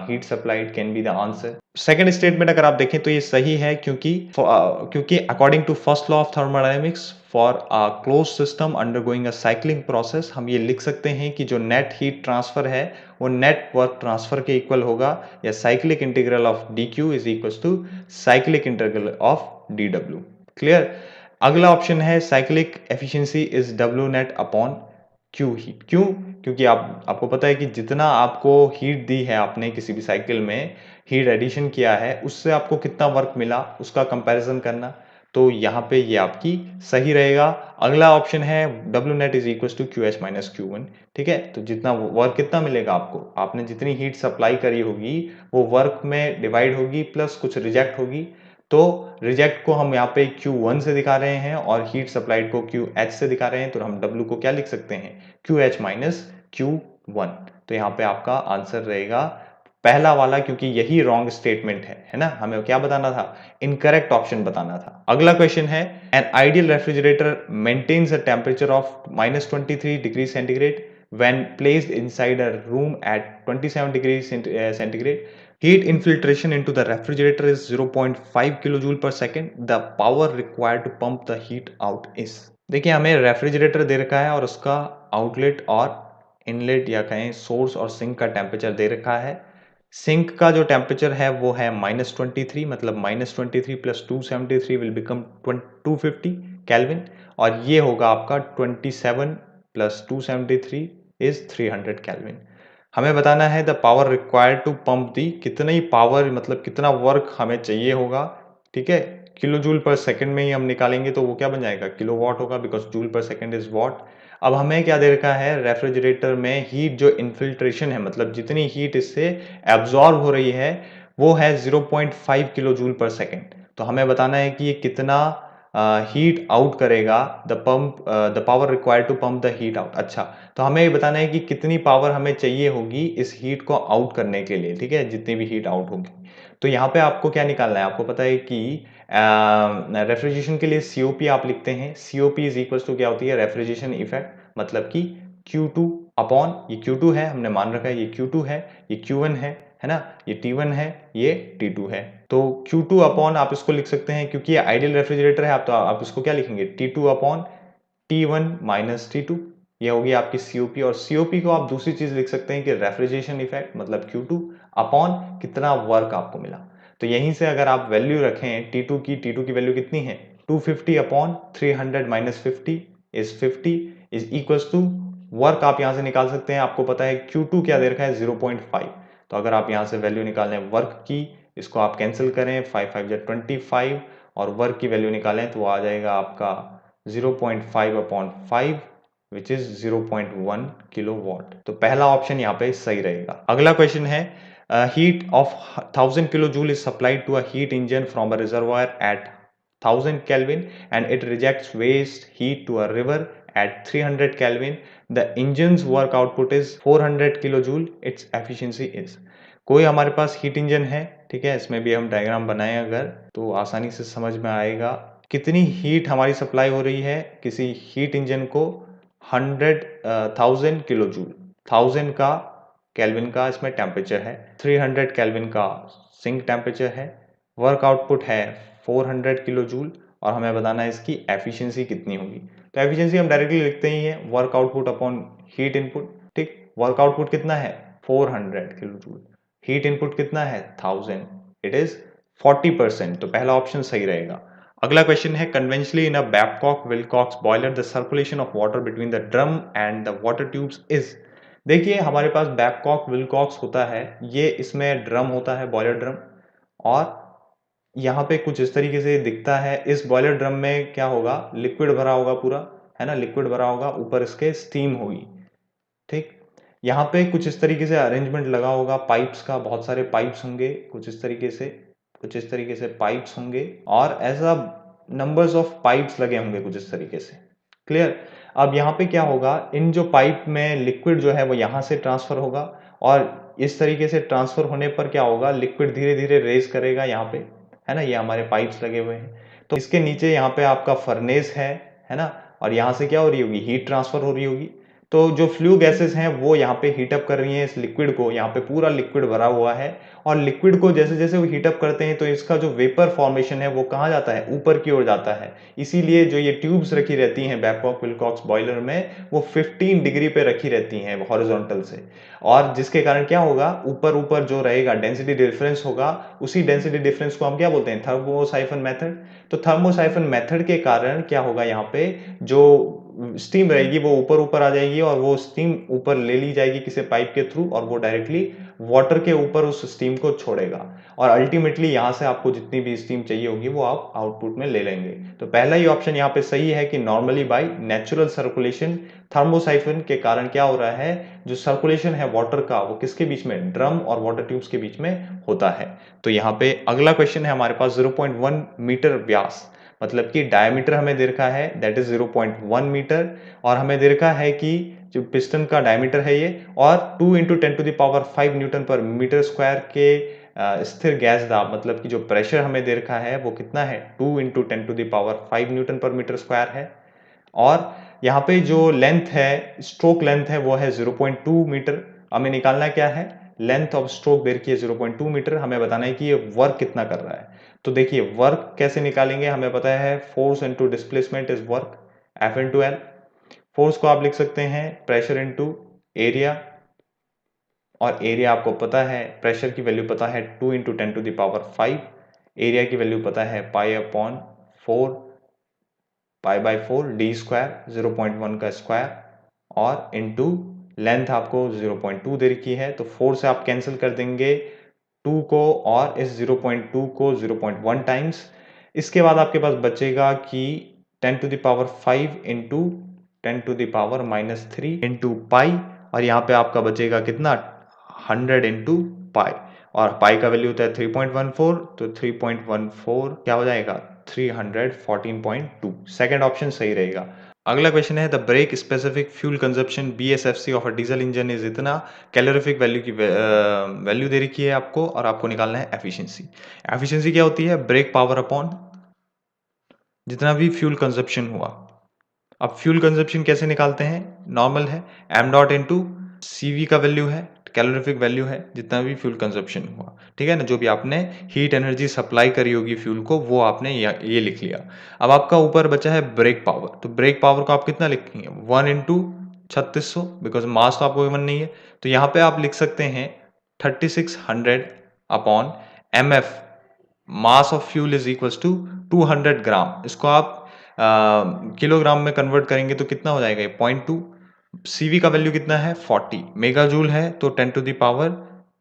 heat supplied can be the answer. Second statement अगर आप देखें तो ये सही है, क्योंकि according to first law of thermodynamics for a close system undergoing a cycling process, हम ये लिख सकते हैं कि जो नेट हीट ट्रांसफर है वो नेट वर्क ट्रांसफर के इक्वल होगा, या cyclic integral of dq is equal to cyclic integral of dw। Clear. अगला ऑप्शन है, cyclic efficiency is W net upon Q heat, क्यों, क्योंकि आपको पता है कि जितना आपको हीट दी है आपने किसी भी साइकिल में हीट एडिशन किया है, उससे आपको कितना वर्क मिला उसका कंपैरिजन करना, तो यहाँ पे ये आपकी सही रहेगा। अगला ऑप्शन है, W net is equal to QH minus Q1, ठीक है, तो जितना वर्क कितना मिलेगा आपको, आपने जितनी हीट सप्लाई करी होगी वो वर्क में डिवाइड होगी प्लस कुछ रिजेक्ट होगी, तो रिजेक्ट को हम यहाँ पे Q1 से दिखा रहे हैं और हीट सप्लाइड को QH से दिखा रहे हैं, तो हम W को क्या लिख सकते हैं, QH माइनस Q1। तो यहाँ पे आपका आंसर रहेगा पहला वाला, क्योंकि यही रॉन्ग स्टेटमेंट है ना, हमें क्या बताना था, इनकरेक्ट ऑप्शन बताना था। अगला क्वेश्चन है, an ideal refrigerator maintains a temperature of -23 degree centigrade when placed inside a room at 27 degrees centigrade. Heat infiltration into the refrigerator is 0.5 kilojoule per second. The power required to pump the heat out is, देखिए हमें refrigerator दे रखा है और उसका outlet और inlet या कहें source और सिंक का टेम्परेचर दे रखा है। सिंक का जो टेम्परेचर है वो है -23, मतलब -23 प्लस 273 विल बिकम 250 केल्विन, और ये होगा आपका 27 प्लस 273 इज 300 केल्विन। हमें बताना है the power required to pump the, कितनी पावर मतलब कितना वर्क हमें चाहिए होगा, ठीक है, किलो जूल पर सेकंड में ही हम निकालेंगे तो वो क्या बन जाएगा, किलो वाट होगा, बिकॉज जूल पर सेकंड इज वाट। अब हमें क्या दे रखा है, रेफ्रिजरेटर में हीट जो इन्फिल्ट्रेशन है, मतलब जितनी हीट इससे एब्जॉर्ब हो रही है वो है 0.5 किलो जूल पर सेकेंड। तो हमें बताना है कि ये कितना हीट आउट करेगा, the power required to pump the heat out. अच्छा, तो हमें ये बताना है कि कितनी पावर हमें चाहिए होगी इस हीट को आउट करने के लिए, ठीक है, जितनी भी हीट आउट होगी। तो यहाँ पे आपको क्या निकालना है, आपको पता है कि रेफ्रिजरेशन के लिए COP आप लिखते हैं, COP इज इक्वल टू क्या होती है, रेफ्रिजरेशन इफेक्ट, मतलब कि Q2 अपॉन, ये Q2 है हमने मान रखा है, ये Q2 है, ये Q1 है है ना, ये T1 है, ये T2 है। तो Q2 अपॉन आप इसको लिख सकते हैं, क्योंकि ये आइडियल रेफ्रिजरेटर है, आप तो आप इसको क्या लिखेंगे, T2 upon T1 minus T2, ये होगी आपकी COP। और COP को आप दूसरी चीज लिख सकते हैं कि रेफ्रिजरेशन इफेक्ट, मतलब Q2 अपॉन कितना वर्क आपको मिला। तो यहीं से अगर आप वैल्यू रखें T2 की वैल्यू कितनी है, 250 upon 300 minus 50 is equals to work. आप यहां से निकाल सकते हैं, आपको पता है Q2 क्या दे रखा है, 0.5। तो अगर आप यहां से वैल्यू निकालें वर्क की, इसको आप कैंसिल करें, 5 5 जा 25, और वर्क की वैल्यू निकालें तो आ जाएगा आपका 0.5 अपॉन 5 विच इज 0.1 किलोवाट। तो पहला ऑप्शन यहाँ पे सही रहेगा। अगला क्वेश्चन है, heat of 1000 kilo joule is supplied to a heat engine from a reservoir at 1000 Kelvin and it rejects waste heat to a river at 300 Kelvin. The engine's work output is 400 kilojoule. Its efficiency is। कोई हमारे पास heat engine है, ठीक है, इसमें भी हम diagram बनाएं अगर तो आसानी से समझ में आएगा। कितनी हीट हमारी सप्लाई हो रही है किसी हीट इंजन को, 1000 किलो जूल, 1000 का केल्विन का इसमें टेम्परेचर है, 300 केल्विन का सिंक टेम्परेचर है, वर्क आउटपुट है 400 किलो जूल, और हमें बताना है इसकी एफिशिएंसी कितनी होगी। तो एफिशिएंसी हम डायरेक्टली लिखते ही हैं, work output upon heat input. ठीक, वर्क आउटपुट कितना है 400 किलो जूल, हीट इनपुट कितना है 1000, इट इज 40%। तो पहला ऑप्शन सही रहेगा। अगला क्वेश्चन है, conventionally in a Babcock Wilcox boiler the circulation of water between the drum and the water tubes is. देखिए हमारे पास बैबकॉक विलकॉक्स होता है, ये इसमें ड्रम होता है, बॉयलर ड्रम, और यहाँ पे कुछ इस तरीके से दिखता है। इस बॉयलर ड्रम में क्या होगा, लिक्विड भरा होगा पूरा, है ना, लिक्विड भरा होगा, ऊपर इसके स्टीम होगी। ठीक, यहाँ पे कुछ इस तरीके से अरेंजमेंट लगा होगा पाइप्स का, बहुत सारे पाइप्स होंगे कुछ इस तरीके से, कुछ इस तरीके से पाइप्स होंगे, और ऐसा नंबर्स ऑफ पाइप्स लगे होंगे कुछ इस तरीके से। क्लियर। अब यहाँ पे क्या होगा, इन जो पाइप में लिक्विड जो है वो यहाँ से ट्रांसफर होगा, और इस तरीके से ट्रांसफर होने पर क्या होगा, लिक्विड धीरे धीरे रेज करेगा यहाँ पे, है ना, ये हमारे पाइप्स लगे हुए हैं। तो इसके नीचे यहाँ पे आपका फर्नेस है ना, और यहाँ से क्या हो रही होगी, हीट ट्रांसफर हो रही होगी। तो जो फ्लू गैसेस हैं वो यहाँ पे हीटअप कर रही हैं इस लिक्विड को, यहाँ पे पूरा लिक्विड भरा हुआ है, और लिक्विड को जैसे जैसे वो हीटअप करते हैं तो इसका जो वेपर फॉर्मेशन है वो कहाँ जाता है, ऊपर की ओर जाता है। इसीलिए जो ये ट्यूब्स रखी रहती हैं बैबकॉक विलकॉक्स बॉयलर में, वो 15 डिग्री पे रखी रहती हैं हॉरिजॉन्टल से, और जिसके कारण क्या होगा, ऊपर ऊपर जो रहेगा डेंसिटी डिफरेंस होगा, उसी डेंसिटी डिफरेंस को हम क्या बोलते हैं, थर्मोसाइफन मेथड। तो थर्मोसाइफन मेथड के कारण क्या होगा, यहाँ पे जो स्टीम रहेगी वो ऊपर ऊपर आ जाएगी, और वो स्टीम ऊपर ले ली जाएगी किसी पाइप के थ्रू, और वो डायरेक्टली वाटर के ऊपर उस स्टीम को छोड़ेगा, और अल्टीमेटली यहाँ से आपको जितनी भी स्टीम चाहिए होगी वो आप आउटपुट में ले लेंगे। तो पहला ही ऑप्शन यहाँ पे सही है कि normally bye natural circulation, thermosiphon के कारण क्या हो रहा है, जो सर्कुलेशन है वाटर का वो किसके बीच में, ड्रम और वाटर ट्यूब्स के बीच में होता है। तो यहाँ पे अगला क्वेश्चन है हमारे पास, 0.1 मीटर व्यास, मतलब कि डायमीटर हमें दे रखा है दैट इज 0.1 मीटर, और हमें दे रखा है कि जो पिस्टन का डायमीटर है ये, और 2 × 10⁵ न्यूटन पर मीटर स्क्वायर के स्थिर गैस दाब, मतलब कि जो प्रेशर हमें दे रखा है वो कितना है, 2 × 10⁵ न्यूटन पर मीटर स्क्वायर है, और यहाँ पे जो लेंथ है, स्ट्रोक लेंथ है वो है 0.2 मीटर। हमें निकालना क्या है, लेंथ ऑफ स्ट्रोक दे रखी है 0.2 मीटर, हमें बताना है कि ये वर्क कितना कर रहा है। तो देखिए वर्क कैसे निकालेंगे, हमें पता है force into displacement is work, F × L। Force को आप लिख सकते हैं प्रेशर इनटू एरिया, और एरिया आपको पता है, प्रेशर की वैल्यू पता है 2 × 10⁵, एरिया की वैल्यू पता है π/4, π/4 d स्क्वायर, 0.1 का स्क्वायर, और इनटू लेंथ आपको 0.2 दे रखी है, तो 4 से आप कैंसिल कर देंगे 2 को, और इस 0.2 को 0.1 टाइम्स। इसके बाद आपके पास बचेगा कि 10⁵ इंटू 10⁻³ इंटू पाई, और यहाँ पे आपका बचेगा कितना, 100 इंटू पाई, और पाई का वैल्यू होता है 3.14, तो 3.14 क्या हो जाएगा, 314.2। सेकेंड ऑप्शन सही रहेगा। अगला क्वेश्चन है, the brake specific fuel consumption BSFC of a diesel engine is इतना, कैलोरीफिक वैल्यू की वैल्यू दे रखी है आपको, और आपको निकालना है एफिशिएंसी। एफिशिएंसी क्या होती है, ब्रेक पावर अपॉन जितना भी फ्यूल कंजप्शन हुआ। अब फ्यूल कंजप्शन कैसे निकालते हैं, नॉर्मल है, m डॉट इंटू CV का वैल्यू है, कैलोरीफिक वैल्यू है जितना भी फ्यूल कंजप्शन हुआ, ठीक है ना, जो भी आपने हीट एनर्जी सप्लाई करी होगी फ्यूल को वो आपने ये लिख लिया। अब आपका ऊपर बचा है ब्रेक पावर, तो ब्रेक पावर को आप कितना लिखेंगे 1 इंटू 3600, बिकॉज मास तो आपको गिवन नहीं है, तो यहाँ पे आप लिख सकते हैं 3600 upon mf, mass of fuel is equals to 200 gram. इसको आप किलोग्राम में कन्वर्ट करेंगे तो कितना हो जाएगा ये 0.2। CV का वैल्यू कितना है 40, मेगा जूल है तो 10 टू द पावर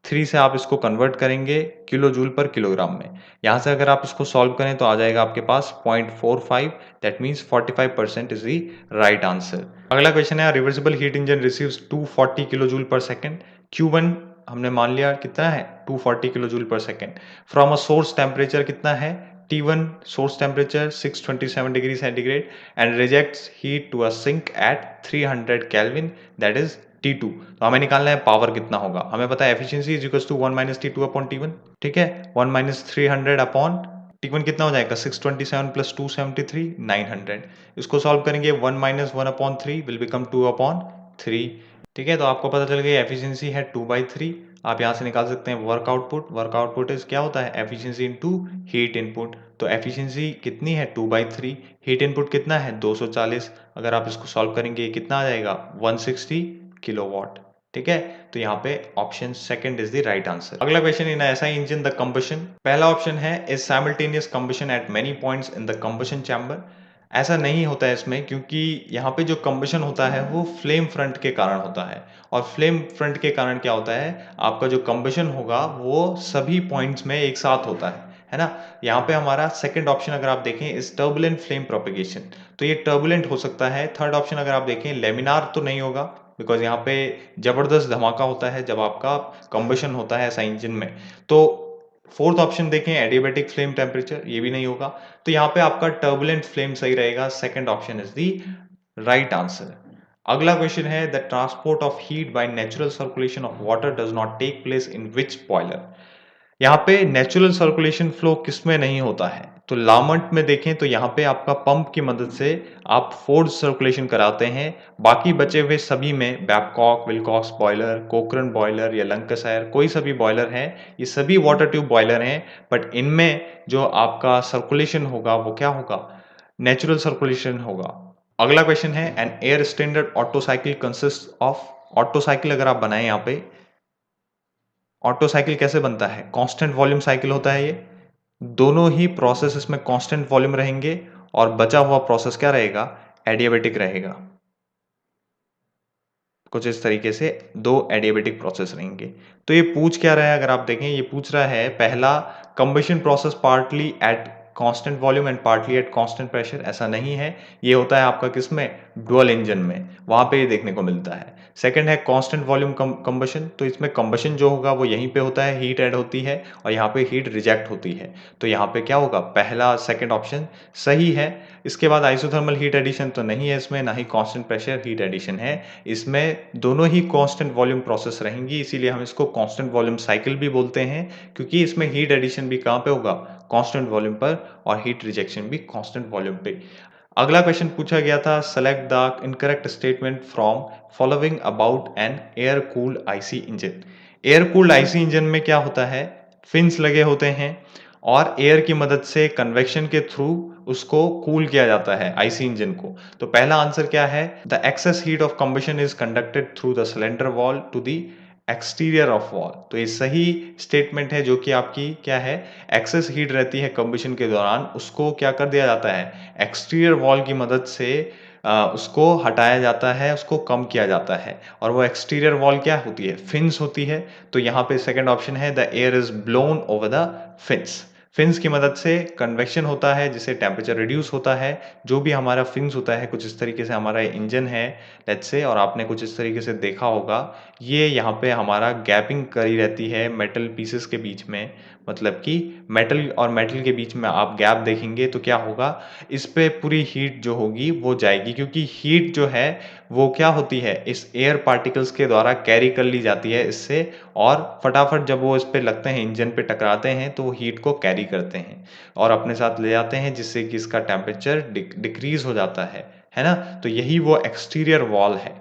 3 से आप इसको कन्वर्ट करेंगे किलो जूल पर किलोग्राम में। यहाँ से अगर आप इसको सॉल्व करें तो आ जाएगा आपके पास 0.45, that means 45% is the right answer. अगला क्वेश्चन है reversible heat engine receives 240 kilo joule पर सेकेंड, Q1 हमने मान लिया कितना है 240 किलो जूल पर second, from a source temperature कितना है T1 source temperature 627 degree centigrade and rejects heat to a sink at 300 Kelvin, that is T2। तो हमें निकालना है पावर कितना होगा, हमें पता है efficiency is equal to 1 minus T2 upon T1, ठीक है, 1 माइनस 300 अपॉन T1 कितना हो जाएगा 627 प्लस 273 900। इसको सॉल्व करेंगे 1 minus 1 upon 3 will become 2 upon 3, ठीक है, तो आपको पता चल गया एफिशिएंसी है 2/3। आप यहाँ से निकाल सकते हैं work output, work output is क्या होता है एफिशिएंसी इनटू हीट इनपुट, तो एफिशिएंसी कितनी है 2/3, हीट इनपुट कितना है 240, अगर आप इसको सॉल्व करेंगे कितना आ जाएगा 160 किलोवाट, ठीक है, तो यहाँ पे option second is the right answer. अगला question in SI engine the combustion, पहला ऑप्शन है is simultaneous combustion at many points in the combustion chamber. ऐसा नहीं होता है इसमें, क्योंकि यहाँ पे जो कंबशन होता है वो फ्लेम फ्रंट के कारण होता है, और फ्लेम फ्रंट के कारण क्या होता है आपका जो कंबशन होगा वो सभी पॉइंट्स में एक साथ होता है ना। यहाँ पे हमारा सेकंड ऑप्शन अगर आप देखें इस टर्बुलेंट फ्लेम प्रोपेगेशन, तो ये टर्बुलेंट हो सकता है। थर्ड ऑप्शन अगर आप देखें लेमिनार तो नहीं होगा, बिकॉज यहाँ पे जबरदस्त धमाका होता है जब आपका कंबशन होता है ऐसा इंजन में। तो फोर्थ ऑप्शन देखें एडियाबेटिक फ्लेम टेम्परेचर, ये भी नहीं होगा, तो यहाँ पे आपका टर्बुलेंट फ्लेम सही रहेगा, second option is the right answer. अगला क्वेश्चन है the transport of heat by natural circulation of water does not take place in which boiler. यहाँ पे नेचुरल सर्कुलेशन फ्लो किसमें नहीं होता है, तो लामंट में देखें तो यहाँ पे आपका पंप की मदद से आप फोर्स सर्कुलेशन कराते हैं, बाकी बचे हुए सभी में बैबकॉक, विल्कॉक्स बॉयलर, कोकरन बॉयलर या लंकाशायर कोई सभी बॉयलर हैं, ये सभी वाटर ट्यूब बॉयलर हैं, बट इनमें जो आपका सर्कुलेशन होगा वो क्या होगा नेचुरल सर्कुलेशन होगा। अगला क्वेश्चन है an air standard Otto cycle consist of, Otto cycle अगर आप बनाएं यहाँ पे ऑटो साइकिल कैसे बनता है कांस्टेंट वॉल्यूम साइकिल होता है, ये दोनों ही प्रोसेस इसमें कांस्टेंट वॉल्यूम रहेंगे और बचा हुआ प्रोसेस क्या रहेगा एडियाबेटिक रहेगा। कुछ इस तरीके से दो एडियाबेटिक प्रोसेस रहेंगे। तो ये पूछ क्या रहा है अगर आप देखें, ये पूछ रहा है पहला combustion process partly at constant volume and partly at constant pressure, ऐसा नहीं है, ये होता है आपका किसमें डुअल इंजन में, वहां पे ये देखने को मिलता है। सेकंड है कांस्टेंट वॉल्यूम कंबशन, तो इसमें कंबशन जो होगा वो यहीं पे होता है, हीट ऐड होती है और यहाँ पे हीट रिजेक्ट होती है, तो यहाँ पे क्या होगा पहला सेकंड ऑप्शन सही है। इसके बाद आइसोथर्मल हीट एडिशन तो नहीं है इसमें, ना ही कांस्टेंट प्रेशर हीट एडिशन है, इसमें दोनों ही कांस्टेंट वॉल्यूम प्रोसेस रहेंगी, इसीलिए हम इसको कांस्टेंट वॉल्यूम साइकिल भी बोलते हैं, क्योंकि इसमें हीट एडिशन भी कहाँ पे होगा कांस्टेंट वॉल्यूम पर और हीट रिजेक्शन भी कांस्टेंट वॉल्यूम पे। अगला क्वेश्चन पूछा गया था select the incorrect statement from following about an air cooled IC engine. Air cooled IC engine में क्या होता है फिन्स लगे होते हैं और एयर की मदद से कन्वेक्शन के थ्रू उसको कूल किया जाता है आईसी इंजन को। तो पहला आंसर क्या है the excess heat of combustion is conducted through the cylinder wall to the exterior of wall, तो ये सही स्टेटमेंट है जो कि आपकी क्या है एक्सेस हीट रहती है कंबशन के दौरान, उसको क्या कर दिया जाता है एक्सटीरियर वॉल की मदद से उसको हटाया जाता है, उसको कम किया जाता है, और वो एक्सटीरियर वॉल क्या होती है फिन्स होती है। तो यहाँ पे सेकंड ऑप्शन है the air is blown over the fins, fins की मदद से कन्वेक्शन होता है जिससे टेम्परेचर रिड्यूस होता है। जो भी हमारा फिन्स होता है कुछ इस तरीके से हमारा इंजन है लेट्स से, और आपने कुछ इस तरीके से देखा होगा ये यहाँ पे हमारा गैपिंग करी रहती है मेटल पीसेस के बीच में, मतलब कि मेटल और मेटल के बीच में आप गैप देखेंगे तो क्या होगा इस पे पूरी हीट जो होगी वो जाएगी, क्योंकि हीट जो है वो क्या होती है इस एयर पार्टिकल्स के द्वारा कैरी कर ली जाती है इससे, और फटाफट जब वो इस पे लगते हैं इंजन पे टकराते हैं तो वो हीट को कैरी करते हैं और अपने साथ ले जाते हैं, जिससे कि इसका टेम्परेचर डिक्रीज हो जाता है ना। तो यही वो एक्सटीरियर वॉल है।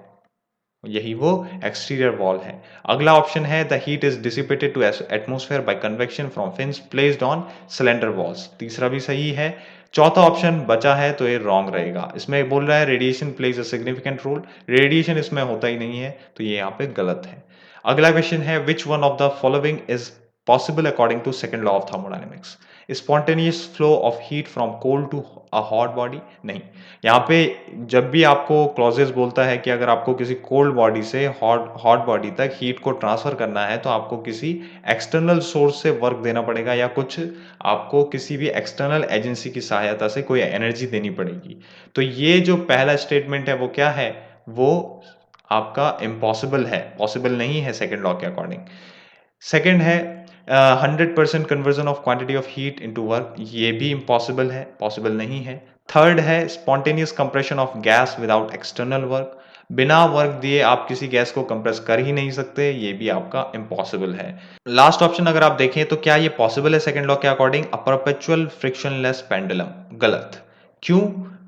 यही वो एक्सटीरियर वॉल है। अगला ऑप्शन है the heat is dissipated to atmosphere by convection from fins placed on cylinder walls, तीसरा भी सही है। चौथा ऑप्शन बचा है तो ये रॉन्ग रहेगा। इसमें बोल रहा है radiation plays a significant role, radiation इसमें होता ही नहीं है, तो ये यहाँ पे गलत है। अगला क्वेश्चन है which one of the following is possible according to second law of thermodynamics, spontaneous flow of heat from cold to a hot body. नहीं, यहाँ पे जब भी आपको क्लॉजेस बोलता है कि अगर आपको किसी कोल्ड बॉडी से हॉट हॉट बॉडी तक हीट को ट्रांसफर करना है तो आपको किसी एक्सटर्नल सोर्स से वर्क देना पड़ेगा या कुछ आपको किसी भी एक्सटर्नल एजेंसी की सहायता से कोई एनर्जी देनी पड़ेगी। तो ये जो पहला स्टेटमेंट है वो क्या है, वो आपका इम्पॉसिबल है, पॉसिबल नहीं है सेकेंड लॉ के अकॉर्डिंग। सेकेंड है 100% conversion of quantity of heat into work, ये भी इम्पॉसिबल है, पॉसिबल नहीं है। थर्ड है spontaneous compression of gas without external work, बिना वर्क दिए आप किसी गैस को कंप्रेस कर ही नहीं सकते, ये भी आपका इम्पॉसिबल है। लास्ट ऑप्शन अगर आप देखें तो क्या ये पॉसिबल है सेकेंड लॉ के अकॉर्डिंग, अ परपेचुअल फ्रिक्शनलेस पेंडुलम, गलत। क्यों?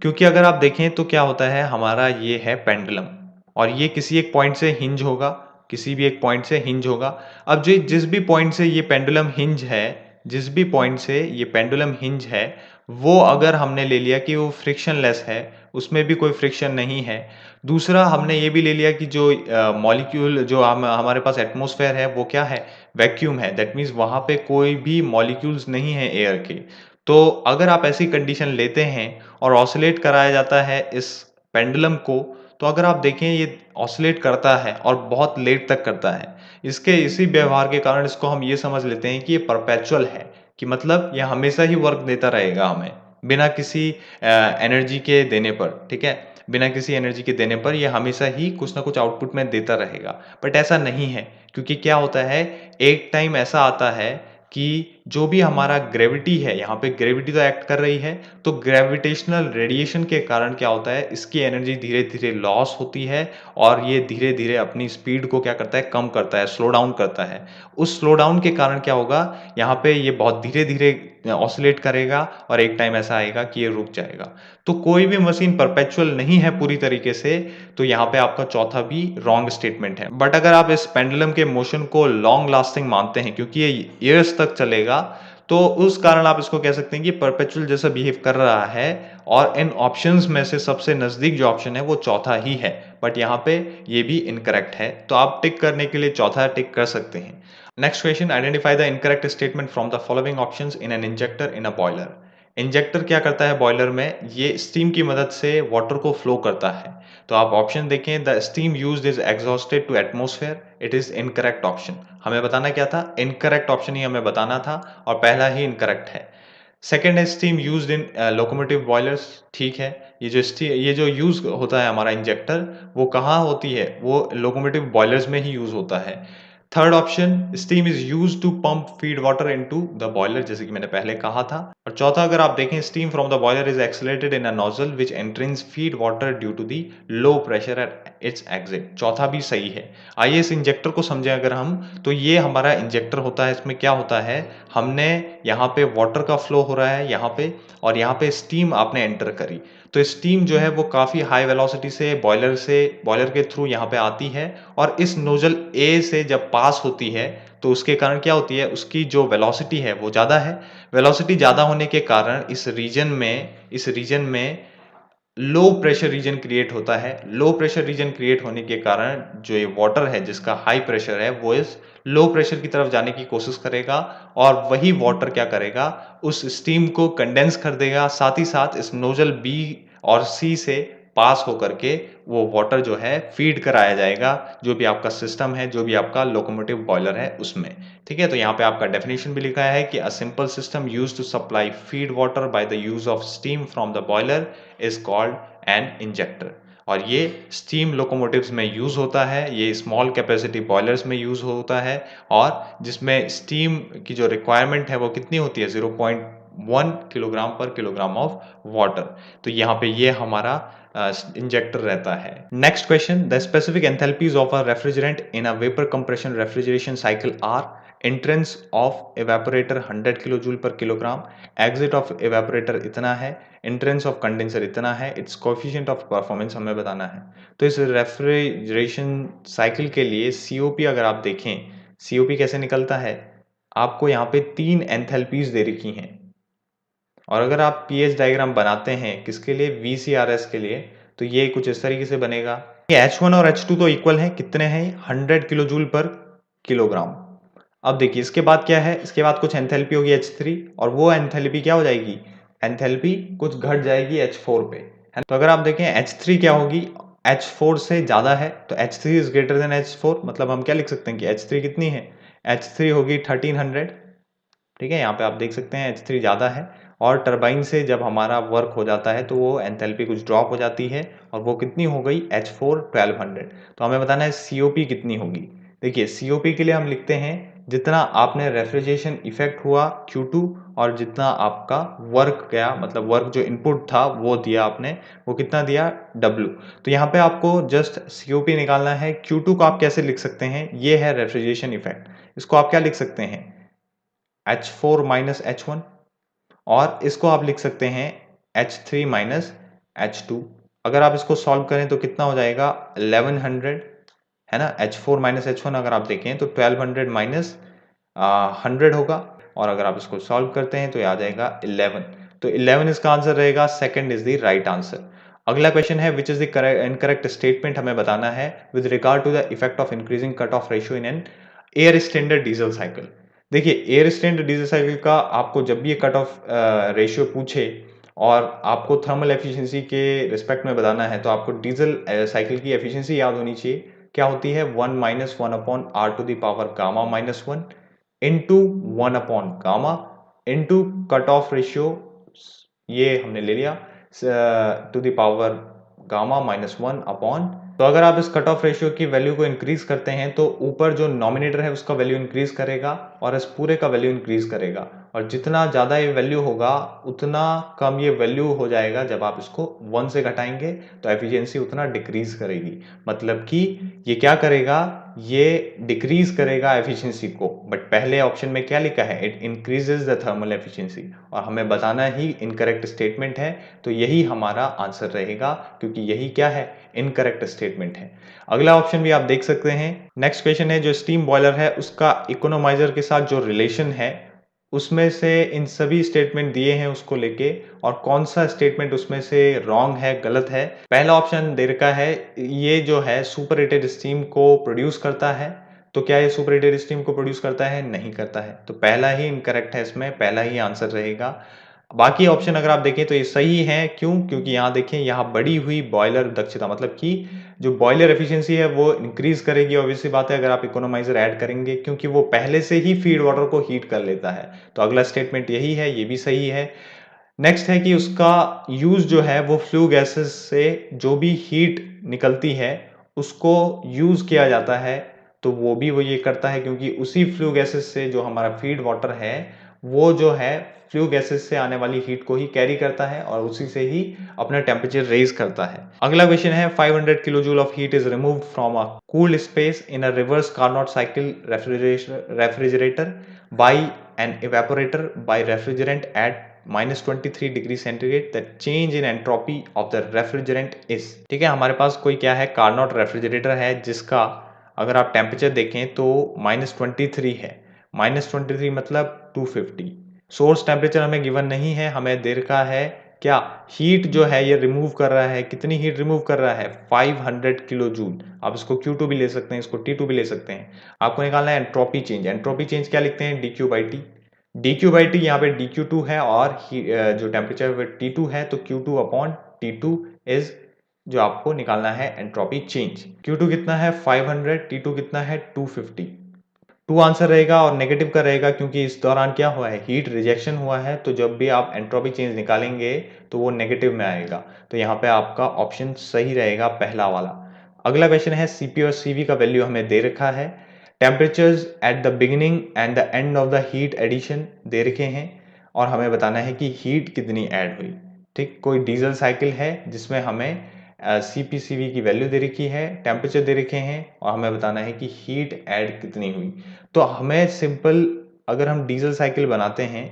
क्योंकि अगर आप देखें तो क्या होता है, हमारा ये है पेंडुलम और ये किसी एक पॉइंट से हिंज होगा, किसी भी एक पॉइंट से हिंज होगा। अब जो जिस भी पॉइंट से ये पेंडुलम हिंज है, जिस भी पॉइंट से ये पेंडुलम हिंज है, वो अगर हमने ले लिया कि वो फ्रिक्शनलेस है, उसमें भी कोई फ्रिक्शन नहीं है। दूसरा हमने ये भी ले लिया कि जो मॉलिक्यूल जो हमारे पास एटमॉस्फेयर है वो क्या है, वैक्यूम है, दैट मीन्स वहाँ पे कोई भी मॉलिक्यूल्स नहीं है एयर के। तो अगर आप ऐसी कंडीशन लेते हैं और ऑसिलेट कराया जाता है इस पेंडुलम को, तो अगर आप देखें ये ऑसिलेट करता है और बहुत लेट तक करता है। इसके इसी व्यवहार के कारण इसको हम ये समझ लेते हैं कि ये परपेचुअल है, कि मतलब ये हमेशा ही वर्क देता रहेगा हमें बिना किसी एनर्जी के देने पर, ठीक है, बिना किसी एनर्जी के देने पर ये हमेशा ही कुछ ना कुछ आउटपुट में देता रहेगा। बट ऐसा नहीं है, क्योंकि क्या होता है, एक टाइम ऐसा आता है कि जो भी हमारा ग्रेविटी है, यहाँ पे ग्रेविटी तो एक्ट कर रही है, तो ग्रेविटेशनल रेडिएशन के कारण क्या होता है, इसकी एनर्जी धीरे धीरे लॉस होती है और ये धीरे धीरे अपनी स्पीड को क्या करता है, कम करता है, स्लो डाउन करता है। उस स्लो डाउन के कारण क्या होगा, यहाँ पे ये बहुत धीरे धीरे ऑसिलेट करेगा और एक टाइम ऐसा आएगा कि ये रुक जाएगा। तो कोई भी मशीन परपेचुअल नहीं है पूरी तरीके से, तो यहाँ पे आपका चौथा भी रॉन्ग स्टेटमेंट है। बट अगर आप इस पेंडुलम के मोशन को लॉन्ग लास्टिंग मानते हैं, क्योंकि ये ईयर्स तक चलेगा, तो उस कारण आप इसको कह सकते हैं कि परपेचुअल जैसा बिहेव कर रहा है। और इन ऑप्शंस में से सबसे नजदीक जो ऑप्शन है वो चौथा ही है, बट यहाँ पे ये भी इनकरेक्ट है, तो आप टिक करने के लिए चौथा टिक कर सकते हैं। Next question, identify the incorrect statement from the following options in an injector in a boiler. Injector क्या करता है बॉयलर में, ये स्टीम की मदद से वाटर को फ्लो करता है। तो आप ऑप्शन देखें, the steam used is exhausted to atmosphere, it is incorrect option. हमें बताना क्या था, इनकरेक्ट ऑप्शन ही हमें बताना था और पहला ही इनकरेक्ट है। सेकेंड है steam used in locomotive boilers, ठीक है, ये जो यूज होता है हमारा इंजेक्टर, वो कहाँ होती है, वो लोकोमोटिव बॉयलर्स में ही यूज होता है। Third option, steam is use to pump feed water into the boiler, जैसे कि मैंने पहले कहा था। और चौथा अगर आप देखें, steam from the boiler is accelerated in a nozzle which entrains feed water due to the low pressure at its exit, चौथा भी सही है। आइए इस इंजेक्टर को समझें अगर हम, तो ये हमारा इंजेक्टर होता है, इसमें क्या होता है, हमने यहाँ पे वाटर का फ्लो हो रहा है यहाँ पे, और यहाँ पे स्टीम आपने एंटर करी, तो स्टीम जो है वो काफ़ी हाई वेलोसिटी से बॉयलर के थ्रू यहाँ पे आती है और इस नोजल ए से जब पास होती है तो उसके कारण क्या होती है, उसकी जो वेलोसिटी है वो ज़्यादा है। वेलोसिटी ज़्यादा होने के कारण इस रीजन में लो प्रेशर रीजन क्रिएट होता है। लो प्रेशर रीजन क्रिएट होने के कारण जो ये वाटर है जिसका हाई प्रेशर है वो इस लो प्रेशर की तरफ जाने की कोशिश करेगा और वही वाटर क्या करेगा, उस स्टीम को कंडेंस कर देगा, साथ ही साथ इस नोजल बी और सी से पास होकर के वो वाटर जो है फीड कराया जाएगा, जो भी आपका सिस्टम है, जो भी आपका लोकोमोटिव बॉयलर है उसमें। ठीक है, तो यहाँ पे आपका डेफिनेशन भी लिखा है कि a simple system used to supply feed water by the use of steam from the boiler is called an injector. और ये स्टीम लोकोमोटिव्स में यूज होता है, ये स्मॉल कैपेसिटी बॉयलर्स में यूज होता है, और जिसमें स्टीम की जो रिक्वायरमेंट है वो कितनी होती है, 0.1 किलोग्राम पर किलोग्राम ऑफ वाटर। तो यहाँ पे ये हमारा इंजेक्टर रहता है। Next question, the specific enthalpies of a refrigerant in a vapour compression refrigeration cycle are, entrance of evaporator 100 kilo joule per kilogram, exit of evaporator इतना है, एंट्रेंस ऑफ कंडेंसर इतना है, इट्स कोएफिशिएंट ऑफ परफॉर्मेंस हमें बताना है। तो इस refrigeration cycle के लिए सीओपी अगर आप देखें, सीओपी कैसे निकलता है, आपको यहाँ पे 3 एंथैल्पीज दे रखी हैं और अगर आप पीएच डायग्राम बनाते हैं किसके लिए, वीसीआरएस के लिए, तो ये कुछ इस तरीके से बनेगा। ये H1 और H2 तो इक्वल हैं, कितने हैं, 100 किलो जूल पर किलोग्राम। अब देखिए इसके बाद क्या है, इसके बाद कुछ एंथैल्पी होगी H3 और वो एंथैल्पी क्या हो जाएगी, एंथैल्पी कुछ घट जाएगी H4 पे, है। तो अगर आप देखें H3 क्या होगी, H4 से ज्यादा है, तो H3 is greater than H4, मतलब हम क्या लिख सकते हैं कि H3 कितनी है, H3 होगी 1300, ठीक है। यहाँ पे आप देख सकते हैं H3 ज़्यादा है और टरबाइन से जब हमारा वर्क हो जाता है तो वो एंथैल्पी कुछ ड्रॉप हो जाती है और वो कितनी हो गई, H4 1200। तो हमें बताना है COP कितनी होगी। देखिए COP के लिए हम लिखते हैं जितना आपने रेफ्रिजरेशन इफेक्ट हुआ Q2 और जितना आपका वर्क गया, मतलब वर्क जो इनपुट था वो दिया आपने, वो कितना दिया, W। तो यहाँ पे आपको जस्ट COP निकालना है। Q2 को आप कैसे लिख सकते हैं, ये है रेफ्रिजरेशन इफेक्ट, इसको आप क्या लिख सकते हैं, H4 माइनस H1, और इसको आप लिख सकते हैं H3 माइनस H2। अगर आप इसको सॉल्व करें तो कितना हो जाएगा, 1100, है ना। H4 माइनस H1 अगर आप देखें तो 1200 माइनस 100 होगा और अगर आप इसको सॉल्व करते हैं तो ये आ जाएगा 11। तो 11 इसका आंसर रहेगा, second is the right answer. अगला क्वेश्चन है which is the incorrect statement, हमें बताना है with regard to the effect of increasing cut off ratio in an air standard diesel cycle. देखिए एयर स्टैंडर्ड डीजल साइकिल का आपको जब भी ये कट ऑफ रेशियो पूछे और आपको थर्मल एफिशिएंसी के रिस्पेक्ट में बताना है तो आपको डीजल साइकिल की एफिशिएंसी याद होनी चाहिए। क्या होती है, 1 minus 1 upon r to the power gamma minus 1 into 1 upon gamma into cut off ratio, ये हमने ले लिया to the power gamma minus 1 upon. तो अगर आप इस कट ऑफ रेशियो की वैल्यू को इंक्रीज करते हैं तो ऊपर जो नॉमिनेटर है उसका वैल्यू इंक्रीज करेगा और इस पूरे का वैल्यू इंक्रीज करेगा, और जितना ज्यादा ये वैल्यू होगा उतना कम ये वैल्यू हो जाएगा। जब आप इसको 1 से घटाएंगे तो एफिशिएंसी उतना डिक्रीज करेगी, मतलब कि ये क्या करेगा, ये डिक्रीज करेगा एफिशिएंसी को। बट पहले ऑप्शन में क्या लिखा है, it increases the thermal efficiency, और हमें बताना ही इनकरेक्ट स्टेटमेंट है, तो यही हमारा आंसर रहेगा क्योंकि यही क्या है, इनकरेक्ट स्टेटमेंट है। अगला ऑप्शन भी आप देख सकते हैं। नेक्स्ट क्वेश्चन है जो स्टीम बॉयलर है उसका इकोनोमाइजर के साथ जो रिलेशन है उसमें से इन सभी स्टेटमेंट दिए हैं उसको लेके, और कौन सा स्टेटमेंट उसमें से रॉन्ग है, गलत है। पहला ऑप्शन दे रखा है ये जो है सुपर हीटेड स्टीम को प्रोड्यूस करता है, तो क्या ये सुपर हीटेड स्टीम को प्रोड्यूस करता है, नहीं करता है, तो पहला ही इनकरेक्ट है, इसमें पहला ही आंसर रहेगा। बाकी ऑप्शन अगर आप देखें तो ये सही है, क्यों, क्योंकि यहाँ देखें यहाँ बढ़ी हुई बॉयलर दक्षता, मतलब कि जो बॉयलर एफिशिएंसी है वो इंक्रीज करेगी। ऑब्वियसली बात है अगर आप इकोनोमाइजर ऐड करेंगे, क्योंकि वो पहले से ही फीड वाटर को हीट कर लेता है। तो अगला स्टेटमेंट यही है, ये भी सही है। नेक्स्ट है कि उसका यूज जो है वो फ्लू गैसेस से जो भी हीट निकलती है उसको यूज किया जाता है, तो वो भी वो ये करता है क्योंकि उसी फ्लू गैसेस से जो हमारा फीड वाटर है वो जो है फ्लू गैसेस से आने वाली हीट को ही कैरी करता है और उसी से ही अपना टेम्परेचर रेज करता है। अगला क्वेश्चन है 500 kilo joule of heat is removed from a cooled space in a reverse Carnot cycle refrigerator by an evaporator by refrigerant at -23 degree centigrade, the change in entropy of the refrigerant is. ठीक है, हमारे पास कोई क्या है, Carnot refrigerator है जिसका अगर आप टेम्परेचर देखें तो -23 है, -23 मतलब 250। सोर्स टेम्परेचर हमें गिवन नहीं है, हमें दे रखा है क्या, हीट जो है ये रिमूव कर रहा है, कितनी हीट रिमूव कर रहा है, 500 किलो जूल। आप इसको Q2 भी ले सकते हैं, इसको T2 भी ले सकते हैं। आपको निकालना है एंट्रोपी चेंज। एंट्रोपी चेंज क्या लिखते हैं, dQ/T। dQ/T यहाँ पे dQ2 है और जो टेम्परेचर T2 है, तो Q2 अपॉन T2 इज जो आपको निकालना है एंट्रोपी चेंज। Q2 कितना है 500, T2 कितना है 250। 2 आंसर रहेगा और नेगेटिव का रहेगा क्योंकि इस दौरान क्या हुआ है, हीट रिजेक्शन हुआ है, तो जब भी आप एंट्रोपी चेंज निकालेंगे तो वो नेगेटिव में आएगा। तो यहाँ पे आपका ऑप्शन सही रहेगा, पहला वाला। अगला क्वेश्चन है सीपी और सीवी का वैल्यू हमें दे रखा है। Temperatures at the beginning and the end of the heat addition दे रखे हैं और हमें बताना है कि हीट कितनी ऐड हुई। ठीक, कोई डीजल साइकिल है जिसमें हमें CPCV की वैल्यू दे रखी है, टेम्परेचर दे रखे हैं और हमें बताना है कि हीट ऐड कितनी हुई। तो हमें सिंपल, अगर हम डीजल साइकिल बनाते हैं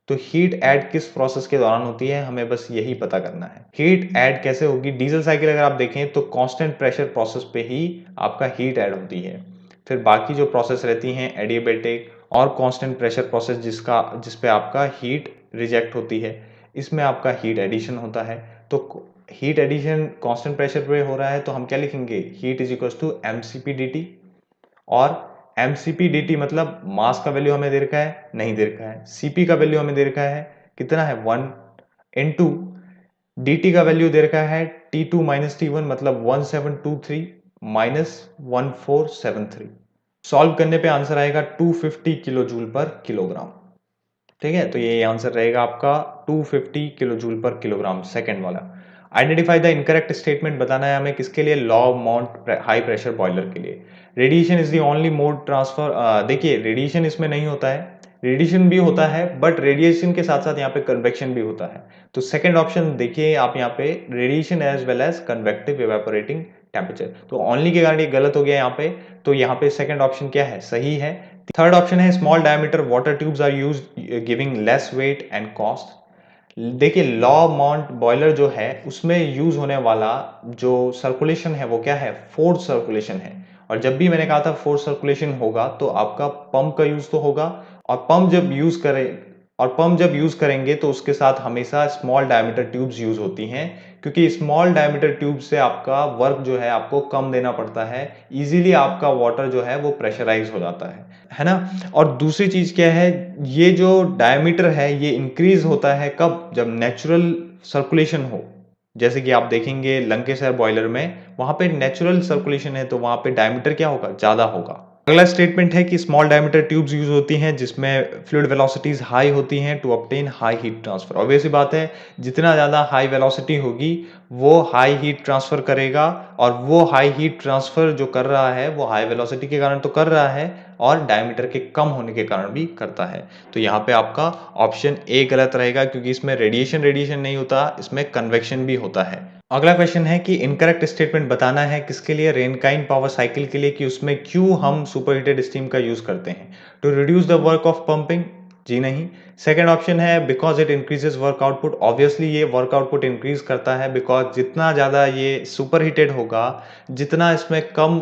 तो हीट ऐड किस प्रोसेस के दौरान होती है, हमें बस यही पता करना है। हीट ऐड कैसे होगी, डीजल साइकिल अगर आप देखें तो कांस्टेंट प्रेशर प्रोसेस पे ही आपका हीट ऐड होती है। फिर बाकी जो प्रोसेस रहती हैं एडियाबैटिक और कांस्टेंट प्रेशर प्रोसेस जिस पे आपका हीट रिजेक्ट होती है, इसमें आपका हीट एडिशन होता है। तो हीट एडिशन कांस्टेंट प्रेशर पे हो रहा है तो हम क्या लिखेंगे, heat is equal to mCp/dt। और mCp/dt मतलब मास का वैल्यू हमें दे रखा है, नहीं दे रखा है। Cp का वैल्यू हमें दे रखा है, कितना है 1 इनटू dt का वैल्यू दे रखा है T2 - T1 मतलब 1723 माइनस 1473। सॉल्व करने पे आंसर आएगा 250 किलो जूल पर किलोग्राम। ठीक है, तो ये आंसर रहेगा आपका 250 kilo joule per kilogram, second वाला। आइडेंटिफाई द इनकरेक्ट स्टेटमेंट बताना है हमें किसके लिए, law mount high pressure boiler के लिए। Radiation is the only mode transfer. देखिए रेडिएशन इसमें नहीं होता है, रेडिएशन भी होता है बट रेडिएशन के साथ साथ यहाँ पे कन्वेक्शन भी होता है। तो सेकंड ऑप्शन देखिए आप यहाँ पे, radiation as well as convective evaporating temperature. तो ओनली के कारण ये गलत हो गया यहाँ पे, तो यहाँ पे सेकंड ऑप्शन क्या है, सही है। थर्ड ऑप्शन है small diameter water tubes are use giving less weight and cost. देखिए लॉ माउंट बॉयलर जो है उसमें यूज होने वाला जो सर्कुलेशन है वो क्या है, फोर्स सर्कुलेशन है। और जब भी मैंने कहा था फोर्स सर्कुलेशन होगा तो आपका पंप का यूज तो होगा, और पंप जब यूज करेंगे तो उसके साथ हमेशा स्मॉल डायमीटर ट्यूब्स यूज होती हैं, क्योंकि स्मॉल डायमीटर ट्यूब से आपका वर्क जो है आपको कम देना पड़ता है, इजीली आपका वाटर जो है वो प्रेशराइज हो जाता है ना। और दूसरी चीज क्या है, ये जो डायमीटर है ये इंक्रीज होता है कब, जब नेचुरल सर्कुलेशन हो। जैसे कि आप देखेंगे लंकेशायर बॉयलर में, वहां पे नेचुरल सर्कुलेशन है तो वहां पे डायमीटर क्या होगा, ज्यादा होगा। अगला स्टेटमेंट है कि स्मॉल डायमीटर ट्यूब्स यूज होती हैं जिसमें फ्लूइड वेलोसिटीज हाई होती हैं to obtain high heat transfer. Obvious बात है, जितना ज्यादा हाई वेलोसिटी होगी वो हाई हीट ट्रांसफर करेगा, और वो हाई हीट ट्रांसफर जो कर रहा है वो हाई वेलोसिटी के कारण तो कर रहा है और डायमीटर के कम होने के कारण भी करता है। तो यहाँ पे आपका ऑप्शन ए गलत रहेगा, क्योंकि इसमें रेडिएशन नहीं होता, इसमें कन्वेक्शन भी होता है। अगला क्वेश्चन है कि इनकरेक्ट स्टेटमेंट बताना है किसके लिए, रेनकाइन पावर साइकिल के लिए, कि उसमें क्यों हम सुपरहीटेड स्टीम का यूज करते हैं, to reduce the work of pumping, जी नहीं। सेकंड ऑप्शन है because it increases work output, obviously ये वर्क आउटपुट इंक्रीज करता है, बिकॉज जितना ज़्यादा ये सुपरहीटेड होगा, जितना इसमें कम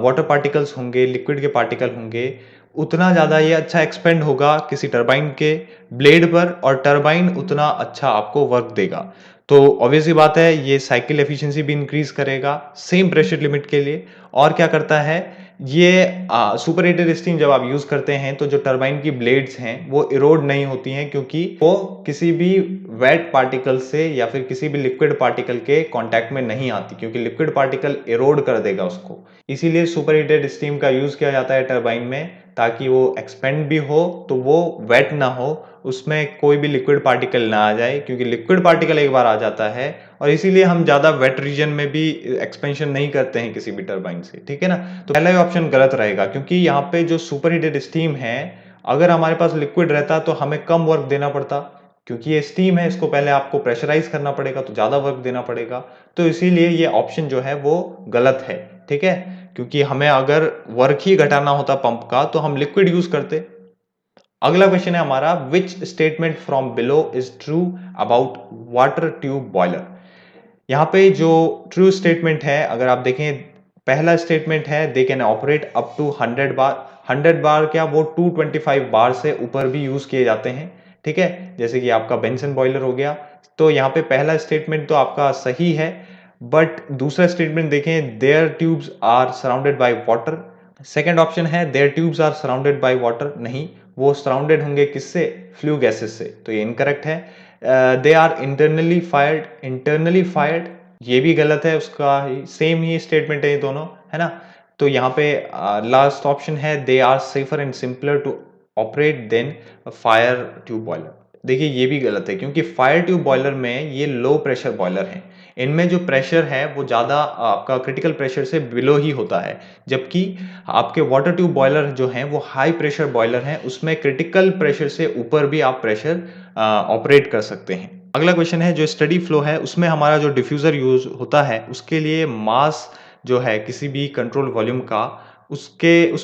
वाटर पार्टिकल्स होंगे, लिक्विड के पार्टिकल होंगे, उतना ज़्यादा ये अच्छा एक्सपेंड होगा किसी टरबाइन के ब्लेड पर, और टरबाइन उतना अच्छा आपको वर्क देगा। तो ऑब्वियसली बात है ये साइकिल एफिशिएंसी भी इंक्रीज करेगा सेम प्रेशर लिमिट के लिए। और क्या करता है ये, सुपरहीटेड स्टीम जब आप यूज करते हैं तो जो टरबाइन की ब्लेड्स हैं वो इरोड नहीं होती हैं, क्योंकि वो किसी भी वेट पार्टिकल से या फिर किसी भी लिक्विड पार्टिकल के कांटेक्ट में नहीं आती, क्योंकि लिक्विड पार्टिकल इरोड कर देगा उसको। इसीलिए सुपरहीटेड स्टीम का यूज किया जाता है टरबाइन में, ताकि वो एक्सपेंड भी हो तो वो वेट ना हो, उसमें कोई भी लिक्विड पार्टिकल ना आ जाए, क्योंकि लिक्विड पार्टिकल एक बार आ जाता है, और इसीलिए हम ज्यादा वेट रीजन में भी एक्सपेंशन नहीं करते हैं किसी भी टरबाइन से, ठीक है ना। तो पहला ऑप्शन गलत रहेगा, क्योंकि यहाँ पे जो सुपरहीटेड स्टीम है, अगर हमारे पास लिक्विड रहता तो हमें कम वर्क देना पड़ता, क्योंकि ये स्टीम है इसको पहले आपको प्रेशराइज करना पड़ेगा तो ज्यादा वर्क देना पड़ेगा। तो इसीलिए ये ऑप्शन जो है वो गलत है, ठीक है, क्योंकि हमें अगर वर्क ही घटाना होता पंप का तो हम लिक्विड यूज करते। अगला क्वेश्चन है हमारा, which statement from below is true about water tube boiler. यहाँ पे जो ट्रू स्टेटमेंट है अगर आप देखें, पहला स्टेटमेंट है they can operate up to 100 bar. 100 bar क्या, वो 225 बार से ऊपर भी यूज किए जाते हैं, ठीक है, जैसे कि आपका बेंसन बॉयलर हो गया। तो यहाँ पे पहला स्टेटमेंट तो आपका सही है, बट दूसरा स्टेटमेंट देखें, their tubes are surrounded by water. Second option है their tubes are surrounded by water, नहीं, वो सराउंडेड होंगे किससे, फ्लू गैसेस से, तो ये इनकरेक्ट है। दे आर इंटरनली फायर्ड, ये भी गलत है, उसका सेम ही स्टेटमेंट है ये दोनों, है ना। तो यहाँ पे लास्ट ऑप्शन है they are safer and simpler to operate than fire tube boiler. देखिए ये भी गलत है, क्योंकि फायर ट्यूब बॉयलर में ये लो प्रेशर बॉयलर है, इनमें जो प्रेशर है वो ज़्यादा आपका क्रिटिकल प्रेशर से बिलो ही होता है, जबकि आपके वाटर ट्यूब बॉयलर जो हैं वो हाई प्रेशर बॉयलर हैं, उसमें क्रिटिकल प्रेशर से ऊपर भी आप प्रेशर ऑपरेट कर सकते हैं। अगला क्वेश्चन है जो स्टडी फ्लो है उसमें हमारा जो डिफ्यूज़र यूज़ होता है उसके लिए मास जो है किसी भी कंट्रोल वॉल्यूम का उस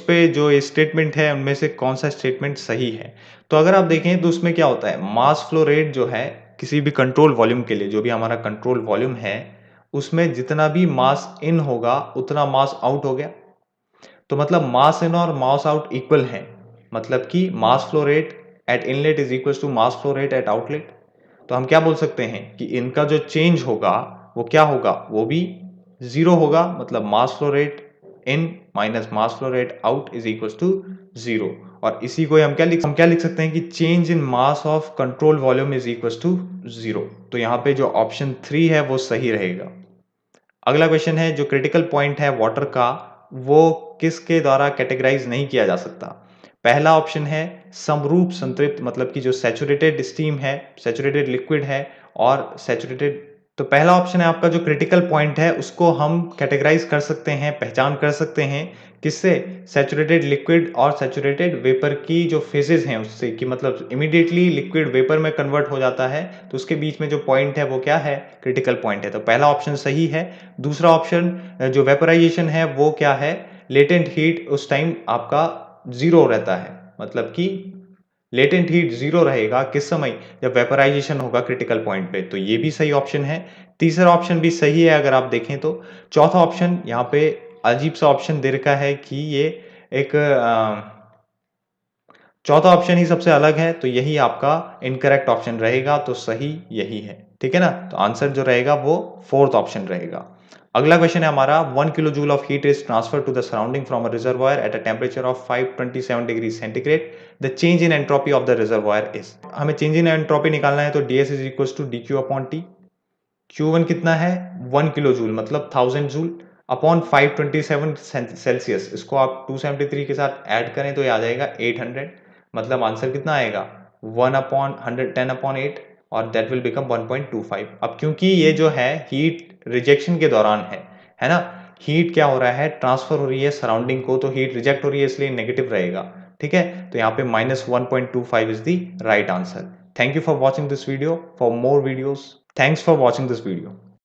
पे जो स्टेटमेंट है उनमें से कौन सा स्टेटमेंट सही है। तो अगर आप देखें तो उसमें क्या होता है, मास फ्लो रेट जो है किसी भी कंट्रोल वॉल्यूम के लिए, जो भी हमारा कंट्रोल वॉल्यूम है उसमें जितना भी मास इन होगा उतना मास आउट हो गया। तो मतलब मास इन और मास आउट इक्वल है, मतलब कि mass flow rate at inlet is equal to mass flow rate at outlet. तो हम क्या बोल सकते हैं कि इनका जो चेंज होगा वो क्या होगा, वो भी जीरो होगा। मतलब mass flow rate in minus mass flow rate out is equal to zero. और इसी को हम क्या लिख सकते हैं कि change in mass of control volume is equal to zero. तो यहाँ पे जो ऑप्शन 3 है वो सही रहेगा। अगला क्वेश्चन है जो क्रिटिकल पॉइंट है वाटर का वो किसके द्वारा कैटेगराइज नहीं किया जा सकता। पहला ऑप्शन है समरूप संतृप्त, मतलब कि जो सैचुरेटेड स्टीम है, सैचुरेटेड लिक्विड है और सैचुरेटेड। तो पहला ऑप्शन है आपका जो क्रिटिकल पॉइंट है उसको हम कैटेगराइज कर सकते हैं, पहचान कर सकते हैं किससे, सैचुरेटेड लिक्विड और सैचुरेटेड वेपर की जो फेजेस हैं उससे, कि मतलब इमीडिएटली लिक्विड वेपर में कन्वर्ट हो जाता है तो उसके बीच में जो पॉइंट है वो क्या है, क्रिटिकल पॉइंट है। तो पहला ऑप्शन सही है। दूसरा ऑप्शन जो वेपराइजेशन है वो क्या है, लेटेंट हीट उस टाइम आपका जीरो रहता है, मतलब कि लेटेंट हीट जीरो रहेगा किस समय, जब वेपराइजेशन होगा क्रिटिकल पॉइंट पे। तो ये भी सही ऑप्शन है। तीसरा ऑप्शन भी सही है अगर आप देखें तो। चौथा ऑप्शन यहाँ पे अजीब सा ऑप्शन दे रखा है कि ये एक चौथा ऑप्शन ही सबसे अलग है, तो यही आपका इनकरेक्ट ऑप्शन रहेगा। तो सही यही है, ठीक है ना। तो आंसर जो रहेगा वो फोर्थ ऑप्शन रहेगा। अगला क्वेश्चन है हमारा 1 kilo joule of heat is transfer to the surrounding from a reservoir at a temperature of 527 degree centigrade. The change in entropy of the reservoir is. हमें चेंज इन एंट्रोपी निकालना है तो ds is equal to d Q upon T. Q1 कितना है 1 kilo joule मतलब 1000 joule upon 527 Celsius. इसको आप 273 के साथ ऐड करें तो ये आ जाएगा 800। मतलब आंसर कितना आएगा 1 अपॉन 110 अपॉन 8 और दैट विल बिकम 1.25। अब क्योंकि ये जो है हीट रिजेक्शन के दौरान है ना, हीट क्या हो रहा है, ट्रांसफर हो रही है सराउंडिंग को, तो हीट रिजेक्ट हो रही है इसलिए नेगेटिव रहेगा। ठीक है, तो यहाँ पे -1.25 is the right answer. Thank you for watching this video. For more videos, thanks for watching this video.